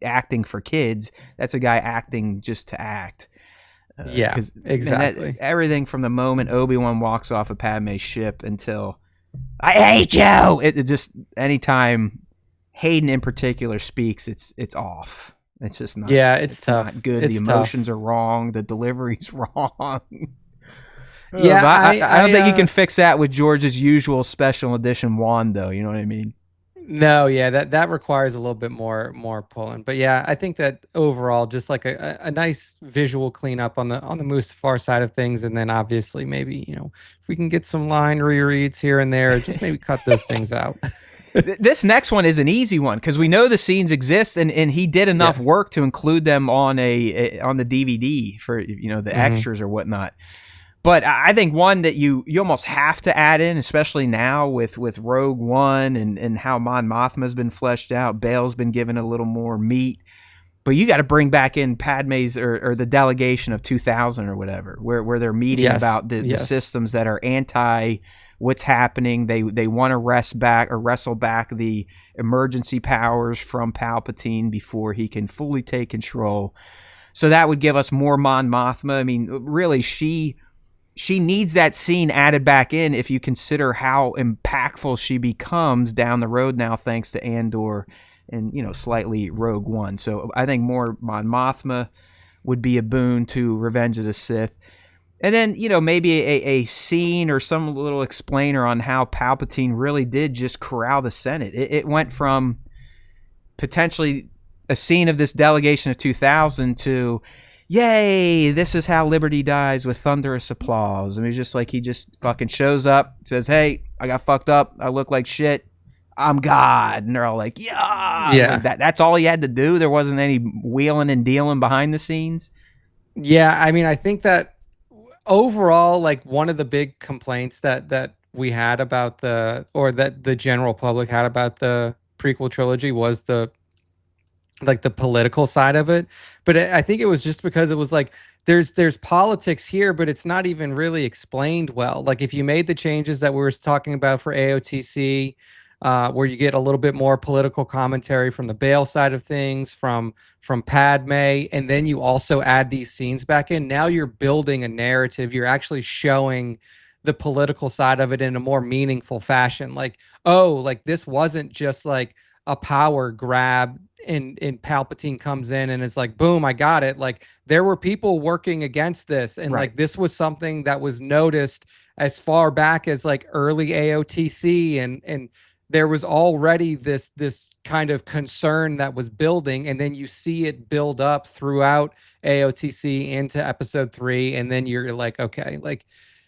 acting for kids. That's a guy acting just to act. Exactly. Everything from the moment Obi-Wan walks off of Padme's ship until I hate you. It just anytime Hayden in particular speaks, it's off. It's just not. Yeah, it's tough. Not good. The emotions are wrong. The delivery's wrong. I don't think you can fix that with George's usual special edition wand, though. You know what I mean? No, that requires a little bit more pulling. But yeah, I think that overall, just like a nice visual cleanup on the Mustafar side of things, and then obviously maybe, you know, if we can get some line rereads here and there, just maybe cut those things out. This next one is an easy one because we know the scenes exist, and he did enough work to include them on on the DVD for, you know, the extras or whatnot. But I think one that you almost have to add in, especially now with Rogue One and how Mon Mothma's been fleshed out, Bail's been given a little more meat. But you got to bring back in Padme's or the delegation of 2000 or whatever, where they're meeting about the systems that are anti what's happening. They want to wrestle back the emergency powers from Palpatine before he can fully take control. So that would give us more Mon Mothma. I mean, really, she needs that scene added back in if you consider how impactful she becomes down the road now, thanks to Andor and, slightly Rogue One. So I think more Mon Mothma would be a boon to Revenge of the Sith. And then, maybe a scene or some little explainer on how Palpatine really did just corral the Senate. It went from potentially a scene of this delegation of 2000 to, yay, this is how liberty dies, with thunderous applause. I mean, just like he just fucking shows up, says, hey, I got fucked up, I look like shit, I'm God. And they're all like, yeah. Like that's all he had to do. There wasn't any wheeling and dealing behind the scenes. Yeah, I mean, I think that overall, like, one of the big complaints that we had about that the general public had about the prequel trilogy was the political side of it. But I think it was just because it was like, there's politics here, but it's not even really explained well. Like, if you made the changes that we were talking about for AOTC, where you get a little bit more political commentary from the Bail side of things, from Padme, and then you also add these scenes back in, now you're building a narrative. You're actually showing the political side of it in a more meaningful fashion. Like, oh, like, this wasn't just like a power grab and Palpatine comes in and it's like, boom, I got it. Like, there were people working against this. And like, this was something that was noticed as far back as like early AOTC, and there was already this kind of concern that was building, and then you see it build up throughout AOTC into episode 3, and then you're like, okay, like,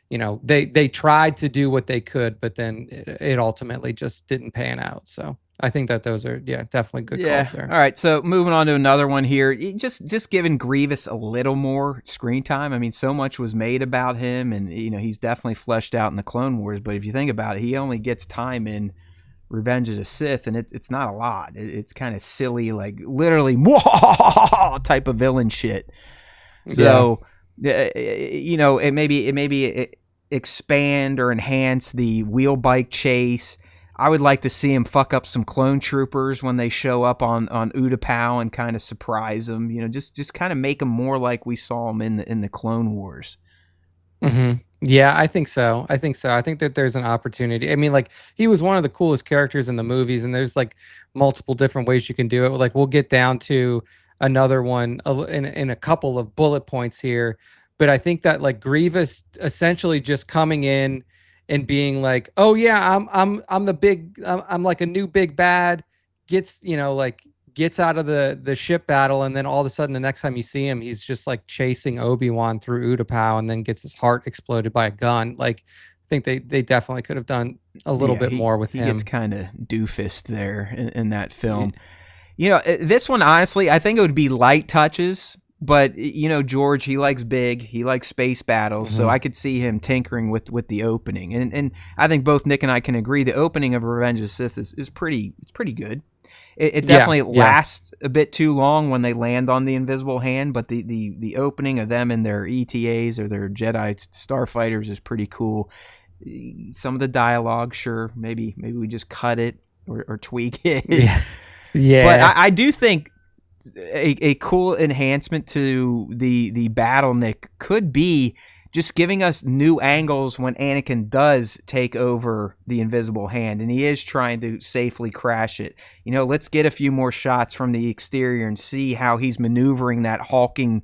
they tried to do what they could, but then it ultimately just didn't pan out. So I think that those are, definitely good calls there. All right, so moving on to another one here, just giving Grievous a little more screen time. I mean, so much was made about him, and he's definitely fleshed out in the Clone Wars, but if you think about it, he only gets time in Revenge of the Sith, and it's not a lot. It's kind of silly, like literally type of villain shit. So it maybe expand or enhance the wheel bike chase. I would like to see him fuck up some clone troopers when they show up on Utapau and kind of surprise them. Just kind of make them more like we saw them in the Clone Wars. Mm-hmm. Yeah, I think so. I think that there's an opportunity. I mean, like, he was one of the coolest characters in the movies, and there's like multiple different ways you can do it. Like, we'll get down to another one in a couple of bullet points here, but I think that like Grievous essentially just coming in and being like, oh yeah, I'm the big, I'm like a new big bad, gets out of the ship battle, and then all of a sudden the next time you see him, he's just like chasing Obi-Wan through Utapau and then gets his heart exploded by a gun. Like, I think they definitely could have done a little bit more with him. He gets kind of doofused there in that film. This one, honestly, I think it would be light touches, but George, he likes big, he likes space battles, so I could see him tinkering with the opening. And I think both Nick and I can agree the opening of Revenge of the Sith is pretty good. It definitely lasts a bit too long when they land on the invisible hand, but the opening of them and their ETAs or their Jedi starfighters is pretty cool. Some of the dialogue, sure, maybe we just cut it or tweak it. Yeah. But I do think a cool enhancement to the battle, Nick, could be just giving us new angles when Anakin does take over the invisible hand and he is trying to safely crash it. Let's get a few more shots from the exterior and see how he's maneuvering that hulking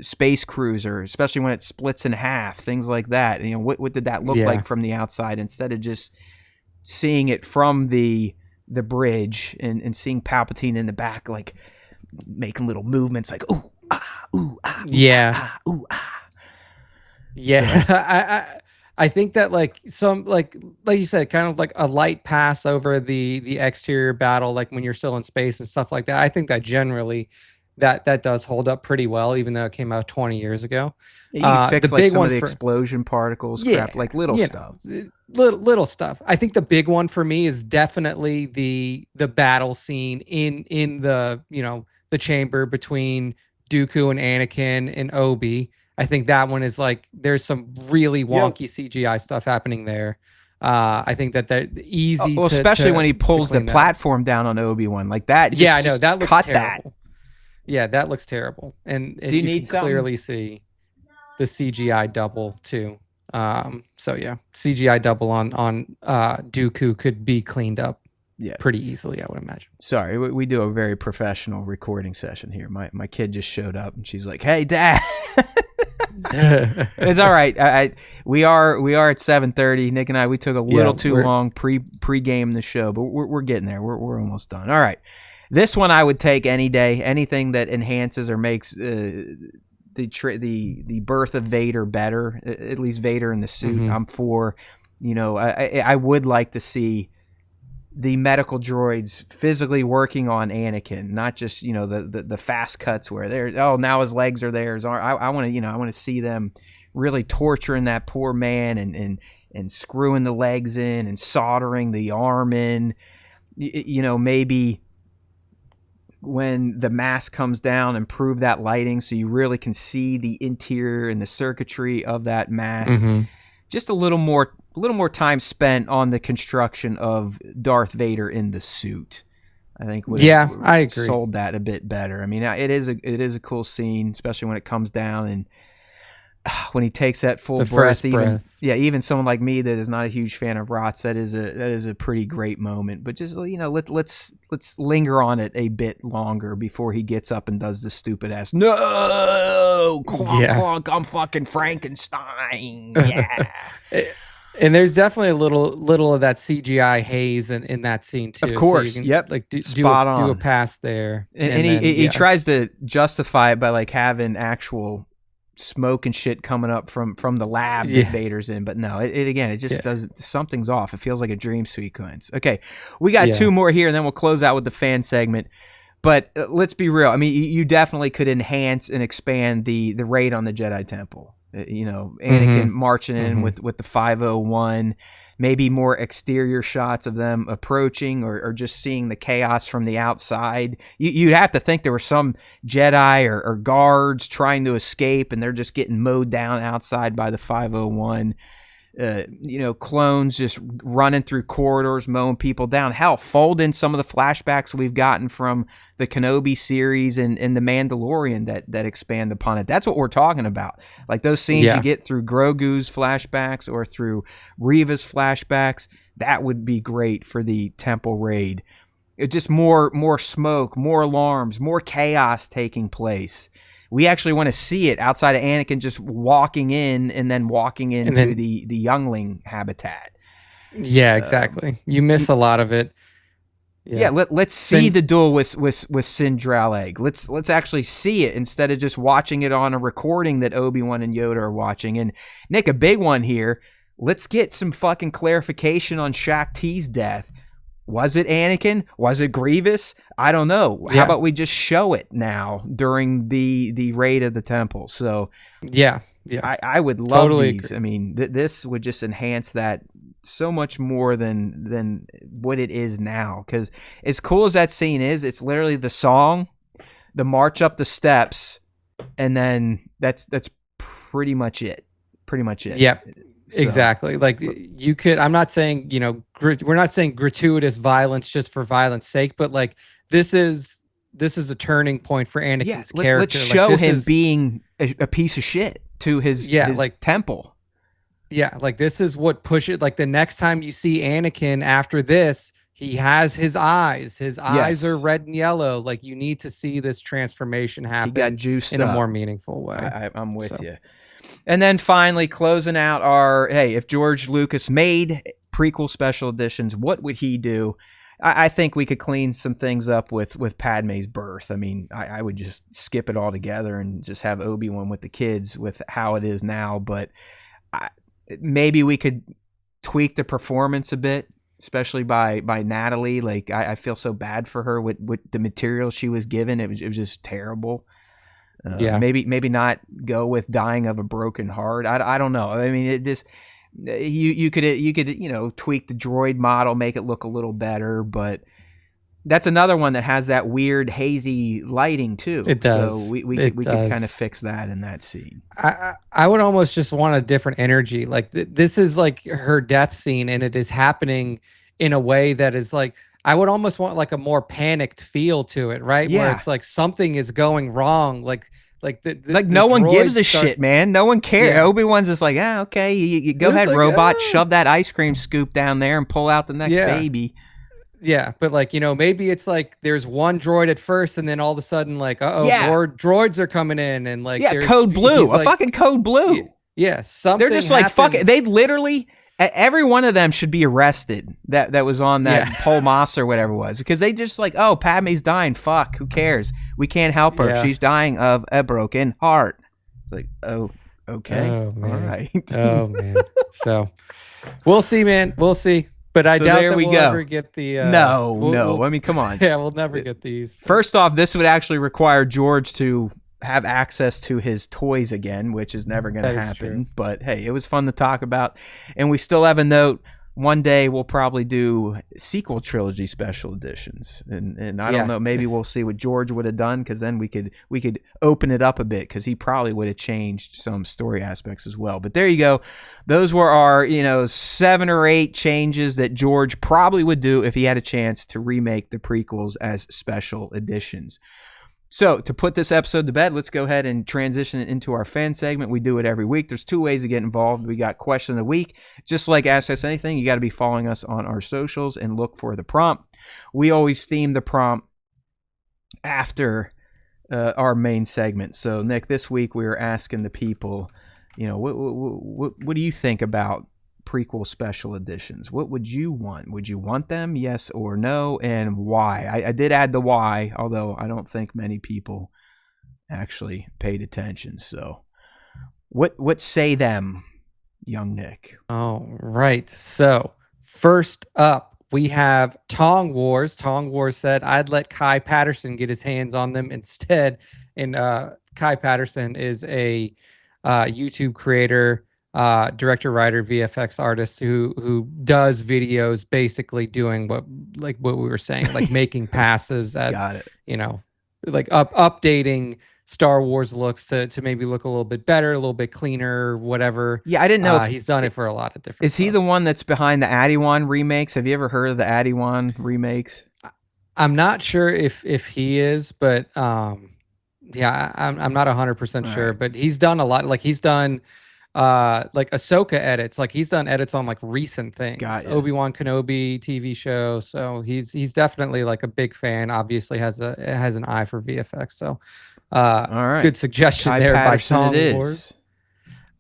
space cruiser, especially when it splits in half, things like that. What did that look like from the outside, instead of just seeing it from the bridge and seeing Palpatine in the back, like making little movements like ooh ah ooh ah ooh, ah, ooh ah. Yeah, I think that like some like you said, kind of like a light pass over the exterior battle, like when you're still in space and stuff like that. I think that generally that does hold up pretty well, even though it came out 20 years ago. You can fix like some of the explosion particles, crap, like little stuff. Little stuff. I think the big one for me is definitely the battle scene in the the chamber between Dooku and Anakin and Obi. I think that one is like there's some really wonky CGI stuff happening there. I think that they're easy. Well, especially when he pulls the platform down on Obi-Wan like that. I know that looks terrible. Yeah, that looks terrible, and do you need can clearly see the CGI double too. So yeah, CGI double on Dooku could be cleaned up pretty easily, I would imagine. Sorry, we do a very professional recording session here. My kid just showed up and she's like, "Hey, Dad." It's all right. We are at 7:30. Nick and I, we took a little too long pre-game the show, but we're getting there. We're almost done. All right, this one I would take any day. Anything that enhances or makes the birth of Vader better, at least Vader in the suit. I'm for. I would like to see the medical droids physically working on Anakin, not just the fast cuts where they're now his legs are there. I want to see them really torturing that poor man and screwing the legs in and soldering the arm in. Maybe when the mask comes down, improve that lighting so you really can see the interior and the circuitry of that mask. Just a little more time spent on the construction of Darth Vader in the suit. I think I agree. Sold that a bit better. I mean, it is a cool scene, especially when it comes down and when he takes that full breath. Even someone like me that is not a huge fan of ROTS, that is a pretty great moment. But just let's linger on it a bit longer before he gets up and does the stupid ass clonk, I'm fucking Frankenstein. Yeah. And there's definitely a little of that CGI haze in that scene too. Of course, so you can, do a pass there, and he tries to justify it by like having actual smoke and shit coming up from the lab that Vader's in, but no, it just doesn't. Something's off. It feels like a dream sequence. Okay, we got two more here, and then we'll close out with the fan segment. But let's be real. I mean, you definitely could enhance and expand the raid on the Jedi Temple. Anakin marching in with the 501, maybe more exterior shots of them approaching or just seeing the chaos from the outside. You'd have to think there were some Jedi or guards trying to escape, and they're just getting mowed down outside by the 501. Clones just running through corridors, mowing people down. Hell, fold in some of the flashbacks we've gotten from the Kenobi series and the Mandalorian that expand upon it. That's what we're talking about. Like those scenes you get through Grogu's flashbacks or through Reva's flashbacks, that would be great for the Temple raid. It just more smoke, more alarms, more chaos taking place. We actually want to see it outside of Anakin just walking in and then walking into the youngling habitat. Yeah, exactly. You miss a lot of it. Let's see the duel with Sin Draleg. Let's actually see it instead of just watching it on a recording that Obi-Wan and Yoda are watching. And Nick, a big one here. Let's get some fucking clarification on Shaak Ti's death. Was it Anakin? Was it Grievous? I don't know. How about we just show it now during the raid of the temple? So I would love these. Agree. I mean, this would just enhance that so much more than what it is now. Because as cool as that scene is, it's literally the song, the march up the steps, and then that's pretty much it. Yep. So. Exactly. Like you could, I'm not saying, we're not saying gratuitous violence just for violence sake, but like this is a turning point for Anakin's character. Let's show him being a piece of shit to his temple. Yeah. Like this is what pushes, like the next time you see Anakin after this, he has his eyes. His eyes are red and yellow. Like you need to see this transformation happen. He got juiced in a more meaningful way. I'm with you. And then finally closing out if George Lucas made prequel special editions, what would he do? I think we could clean some things up with Padme's birth. I mean, I would just skip it all together and just have Obi-Wan with the kids with how it is now. But maybe we could tweak the performance a bit, especially by Natalie. Like I feel so bad for her with the material she was given. It was just terrible. Maybe not go with dying of a broken heart. I don't know. I mean, it just you could tweak the droid model, make it look a little better, but That's another one that has that weird hazy lighting too. It does. So we could kind of fix that in that scene. I would almost just want a different energy. Like this is like her death scene, and it is happening in a way that is like, I would almost want like a more panicked feel to it, right? Yeah. Where it's like something is going wrong. Like no one gives a start, shit, man. No one cares. Yeah. Obi-Wan's just like, okay, you go ahead, like, robot, shove that ice cream scoop down there and pull out the next baby. Yeah, but like, maybe it's like there's one droid at first, and then all of a sudden, like, more droids are coming in, and like, code blue, fucking code blue. Yeah, something. They're just like, fuck it. They literally, every one of them should be arrested. That was on that Pol Moss or whatever it was, because they just like, oh, Padme's dying. Fuck, who cares? We can't help her. Yeah. She's dying of a broken heart. It's like, oh, okay, Oh, man. all right. Oh man. So we'll see, man. We'll see. But I doubt that we'll ever get the. No. I mean, come on. Yeah, we'll never get these. First off, this would actually require George to have access to his toys again, which is never going to happen. True. But hey, it was fun to talk about. And we still have a note. One day we'll probably do sequel trilogy special editions, and I don't know, maybe we'll see what George would have done, because then we could open it up a bit, because he probably would have changed some story aspects as well. But there you go, those were our 7 or 8 changes that George probably would do if he had a chance to remake the prequels as special editions. So to put this episode to bed, let's go ahead and transition it into our fan segment. We do it every week. There's 2 ways to get involved. We got question of the week. Just like Ask Us Anything, you got to be following us on our socials and look for the prompt. We always theme the prompt after our main segment. So Nick, this week we were asking the people, what do you think about prequel special editions? What would you want? Would you want them? Yes or no? And why? I did add the why, although I don't think many people actually paid attention. So what say them, young Nick? All right. So first up, we have Tong Wars. Tong Wars said, I'd let Kai Patterson get his hands on them instead. And Kai Patterson is a YouTube creator, director, writer, VFX artist who does videos basically doing what we were saying, like making passes at, Got it. Like updating Star Wars looks to maybe look a little bit better, a little bit cleaner, whatever. Yeah, I didn't know if he's done it for a lot of different. Is he the one that's behind the Adi-Wan remakes? Have you ever heard of the Adi-Wan remakes? I'm not sure if he is, but I'm not 100% sure. Right. But he's done a lot. Like he's done like Ahsoka edits. Like he's done edits on like recent things. Obi-Wan Kenobi TV show. So he's definitely like a big fan. Obviously has an eye for VFX. So all right, good suggestion Kai there Patterson by Tom it Ward. is.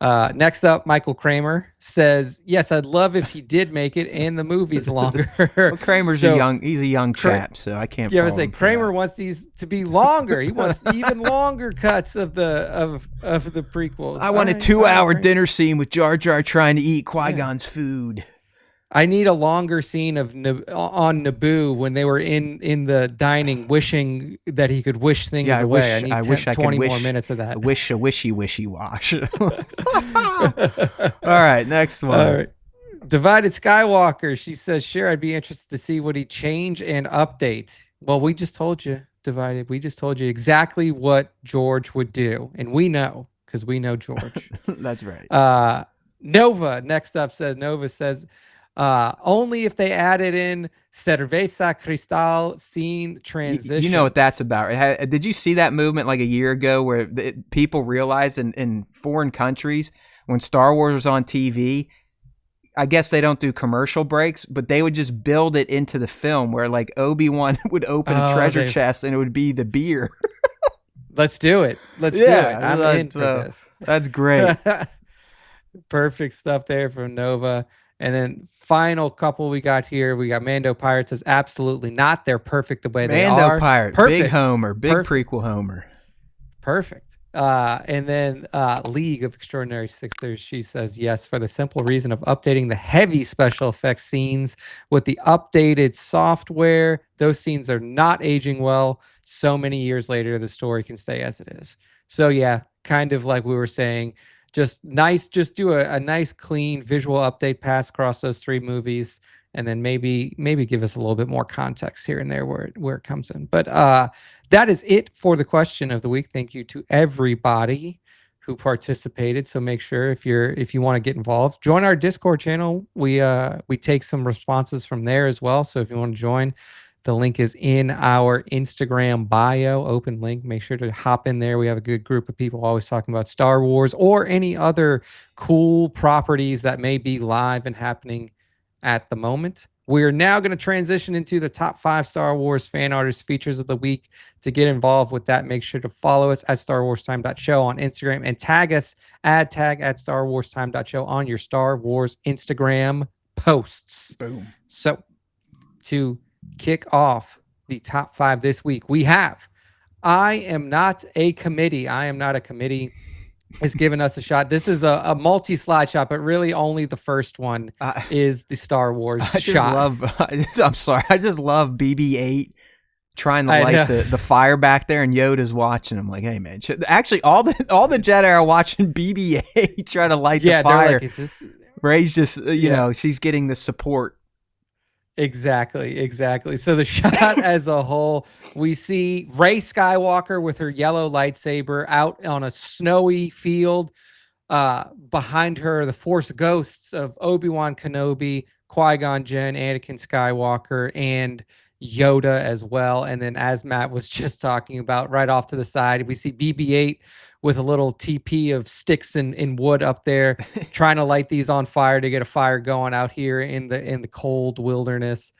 Next up, Michael Kramer says, yes, I'd love if he did make it and the movie's longer. Well, Kramer's he's a young chap, so I can't. Yeah, I was like, Kramer wants these to be longer. He wants even longer cuts of the prequels. I want a 2-hour dinner scene with Jar Jar trying to eat Qui-Gon's food. I need a longer scene of on Naboo when they were in the dining, wishing that he could wish things away. I need 20 more minutes of that. Wish a wishy wash. All right, next one. All right. Divided Skywalker. She says, sure, I'd be interested to see what he change and update. Well, we just told you, Divided. We just told you exactly what George would do, and we know because we know George. That's right. Nova next up says. Only if they added in Cerveza Cristal scene transition. You know what that's about. Did you see that movement like a year ago where people realized in foreign countries when Star Wars was on TV, I guess they don't do commercial breaks, but they would just build it into the film where like Obi-Wan would open a treasure chest and it would be the beer. Let's do it. Let's do it. I'm in for this. That's great. Perfect stuff there from Nova. And then final couple we got here, we got Mando Pirate says absolutely not. They're perfect the way they are. Mando Pirate, perfect. big Homer, big prequel Homer. Perfect. And then League of Extraordinary Sixers, she says yes for the simple reason of updating the heavy special effects scenes with the updated software. Those scenes are not aging well. So many years later, the story can stay as it is. So yeah, kind of like we were saying, just do a nice clean visual update pass across those 3 movies, and then maybe give us a little bit more context here and there where it comes in. But that is it for the question of the week. Thank you to everybody who participated. So make sure if you want to get involved, join our Discord channel. We take some responses from there as well. So if you want to join, the link is in our Instagram bio, open link. Make sure to hop in there. We have a good group of people always talking about Star Wars or any other cool properties that may be live and happening at the moment. We're now going to transition into the top 5 Star Wars fan artist features of the week. To get involved with that, make sure to follow us at StarWarsTime.show on Instagram and tag us, tag at StarWarsTime.show on your Star Wars Instagram posts. Boom. So to kick off the top 5 this week, we have I Am Not a Committee. I Am Not a Committee is giving us a shot. This is a multi-slide shot, but really only the first one is the Star Wars shot. I'm sorry. I just love BB-8 trying to light the fire back there, and Yoda's watching him like, hey, man. Actually, all the Jedi are watching BB-8 try to light the fire. Like, is this... Rey's just, you know, she's getting the support. Exactly. So the shot as a whole, we see Rey Skywalker with her yellow lightsaber out on a snowy field. Behind her, the Force ghosts of Obi-Wan Kenobi, Qui-Gon Jinn, Anakin Skywalker, and Yoda as well. And then, as Matt was just talking about, right off to the side, we see BB-8 with a little TP of sticks and wood up there, trying to light these on fire to get a fire going out here in the cold wilderness.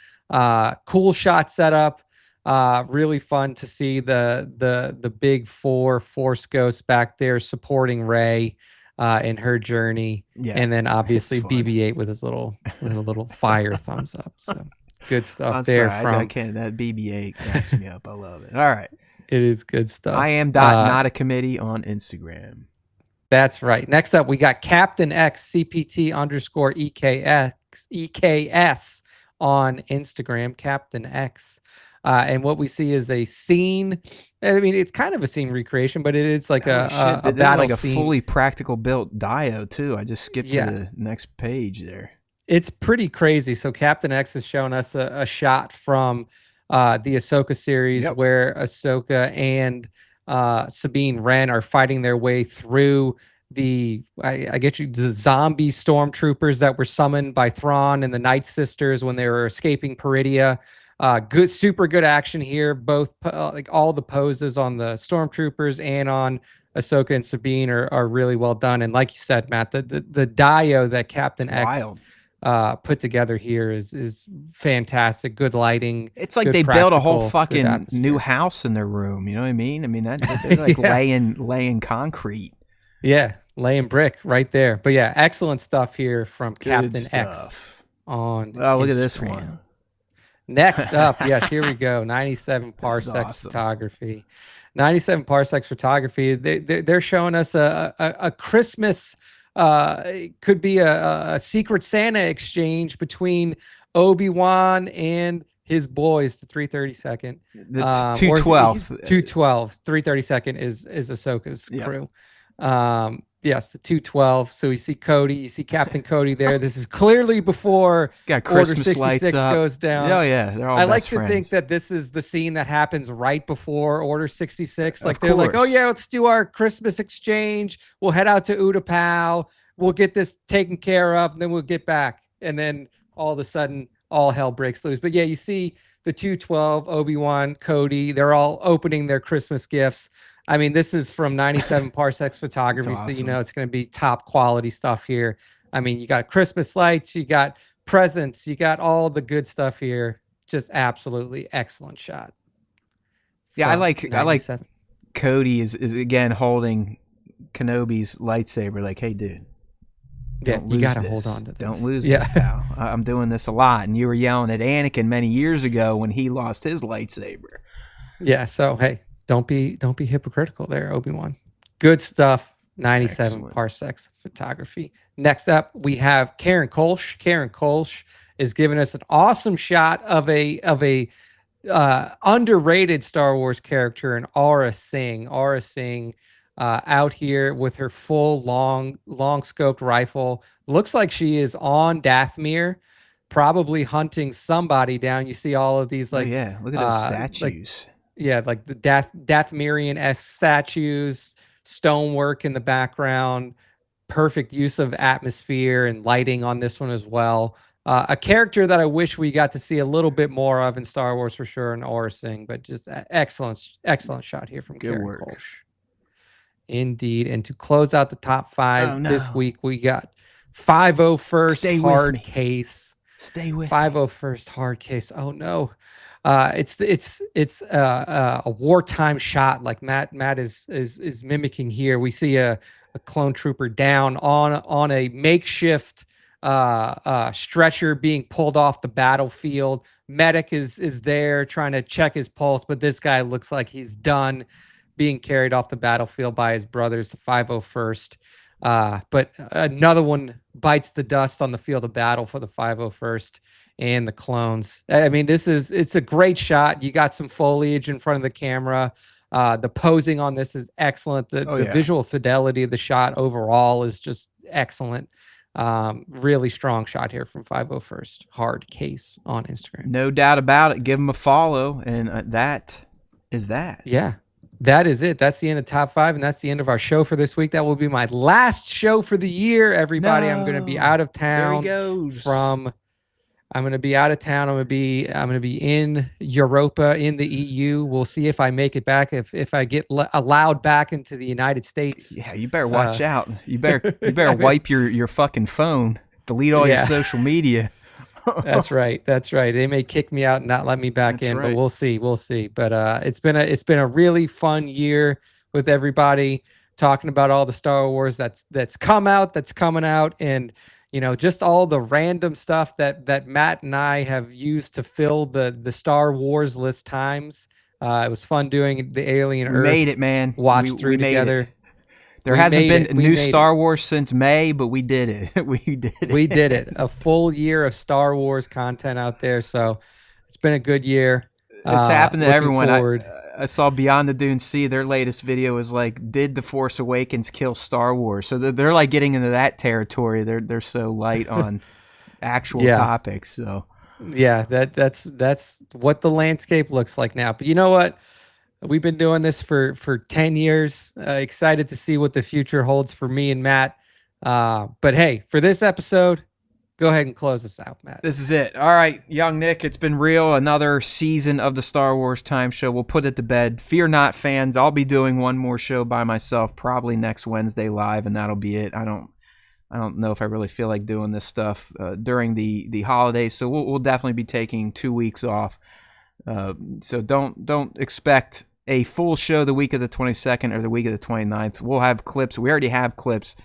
Cool shot setup. Really fun to see the big 4 Force ghosts back there supporting Rey in her journey. Yeah, and then obviously BB-8 with his little fire thumbs up. So good stuff there. I can't. That BB-8 cracks me up. I love it. All right. It is good stuff. I am not a committee on Instagram. That's right. Next up, we got Captain X CPT _ EKS on Instagram, Captain X. And what we see is a scene. I mean, it's kind of a scene recreation, but it is like a battle like a scene. fully practical built Dio too. I just skipped to the next page there. It's pretty crazy. So Captain X is showing us a shot from the Ahsoka series where Ahsoka and Sabine Wren are fighting their way through the zombie stormtroopers that were summoned by Thrawn and the Night Sisters when they were escaping Peridia. Super good action here. Both like all the poses on the stormtroopers and on Ahsoka and Sabine are really well done. And like you said, Matt, the Dio that Captain X put together here is fantastic. Good lighting. It's like they built a whole fucking new house in their room. You know what I mean? I mean they're like laying concrete. Yeah, laying brick right there. But yeah, excellent stuff here from Captain X on Oh, look Instagram. at this one. Next up, yes, here we go. 97 parsecs photography. 97 parsecs photography. They're showing us a Christmas. It could be a Secret Santa exchange between Obi-Wan and his boys, the 332nd. The 212. 212. 332nd is Ahsoka's crew. Yes, the 212. So you see Cody, you see Captain Cody there. This is clearly before Order 66 goes down. Oh yeah, they're all I like best to friends. think that this is the scene that happens right before Order 66. Like they're like, oh yeah, let's do our Christmas exchange. We'll head out to Utapau. We'll get this taken care of, and then we'll get back. And then all of a sudden, all hell breaks loose. But yeah, you see the 212, Obi-Wan, Cody, they're all opening their Christmas gifts. I mean, this is from 97 parsecs photography, awesome. so you know it's going to be top quality stuff here. I mean, you got Christmas lights, you got presents, you got all the good stuff here. Just absolutely excellent shot. Yeah, I like Cody is again holding Kenobi's lightsaber. Like, hey, dude. You got to hold on to this. Don't lose this, pal. I'm doing this a lot. And you were yelling at Anakin many years ago when he lost his lightsaber. Yeah, so, hey, don't be hypocritical there, Obi-Wan. Good stuff. 97 Excellent. parsecs photography. Next up, we have Karen Kolsch. Karen Kolsch is giving us an awesome shot of a underrated Star Wars character, in Aura Singh. Aura Singh out here with her full long scoped rifle. Looks like she is on Dathomir. probably hunting somebody down. You see all of these Oh like yeah, look at those like statues. like the Dathmerian-esque statues, stonework in the background, perfect use of atmosphere and lighting on this one as well. A character that I wish we got to see a little bit more of in Star Wars for sure, and Aura Singh, but just excellent shot here from Good Karen work. Kolsch. Indeed. And to close out the top 5 Oh, no. this week, we got 501st Stay with Hard me. Case. Stay with 501st Hard Case. Oh no. It's a wartime shot like Matt is mimicking here. We see a clone trooper down on a makeshift stretcher being pulled off the battlefield. Medic is there trying to check his pulse, but this guy looks like he's done, being carried off the battlefield by his brothers, the 501st. But another one bites the dust on the field of battle for the 501st and the clones. I mean, it's a great shot. You got some foliage in front of the camera. The posing on this is excellent. The visual fidelity of the shot overall is just excellent. Really strong shot here from 501st Hard Case on Instagram. No doubt about it. Give them a follow, and that is that. Yeah. That is it. That's the end of top 5, and that's the end of our show for this week. That will be my last show for the year, everybody. I'm going to be out of town. There he goes. I'm going to be out of town. I'm going to be in Europa, in the EU. We'll see if I make it back. If I get allowed back into the United States. Yeah, you better watch out. You better wipe your fucking phone. Delete all your social media. That's right. They may kick me out and not let me back in, but we'll see. But it's been a really fun year with everybody talking about all the Star Wars that's come out, that's coming out, and just all the random stuff that Matt and I have used to fill the Star Wars list times. It was fun doing the Alien Earth. We made it, man. Watch through together. There hasn't been a new Star Wars since May, but we did it. We did it. A full year of Star Wars content out there. So it's been a good year. It's happened to everyone. I saw Beyond the Dune Sea. Their latest video was like, "Did The Force Awakens kill Star Wars?" So they're like getting into that territory. They're so light on actual topics. So yeah, that's what the landscape looks like now. But you know what? We've been doing this for 10 years. Excited to see what the future holds for me and Matt. But hey, for this episode, go ahead and close us out, Matt. This is it. All right, young Nick, it's been real. Another season of the Star Wars Time Show. We'll put it to bed. Fear not, fans. I'll be doing one more show by myself, probably next Wednesday live, and that'll be it. I don't know if I really feel like doing this stuff during the holidays, so we'll definitely be taking 2 weeks off. So don't expect a full show the week of the 22nd or the week of the 29th. We'll have clips. We already have clips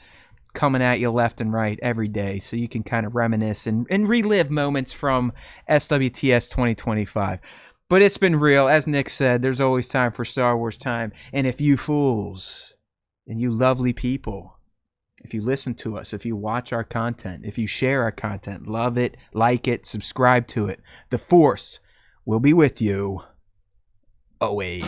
coming at you left and right every day, so you can kind of reminisce and relive moments from SWTS 2025. But it's been real. As Nick said, there's always time for Star Wars time. And if you fools and you lovely people, if you listen to us, if you watch our content, if you share our content, love it, like it, subscribe to it, the Force will be with you always.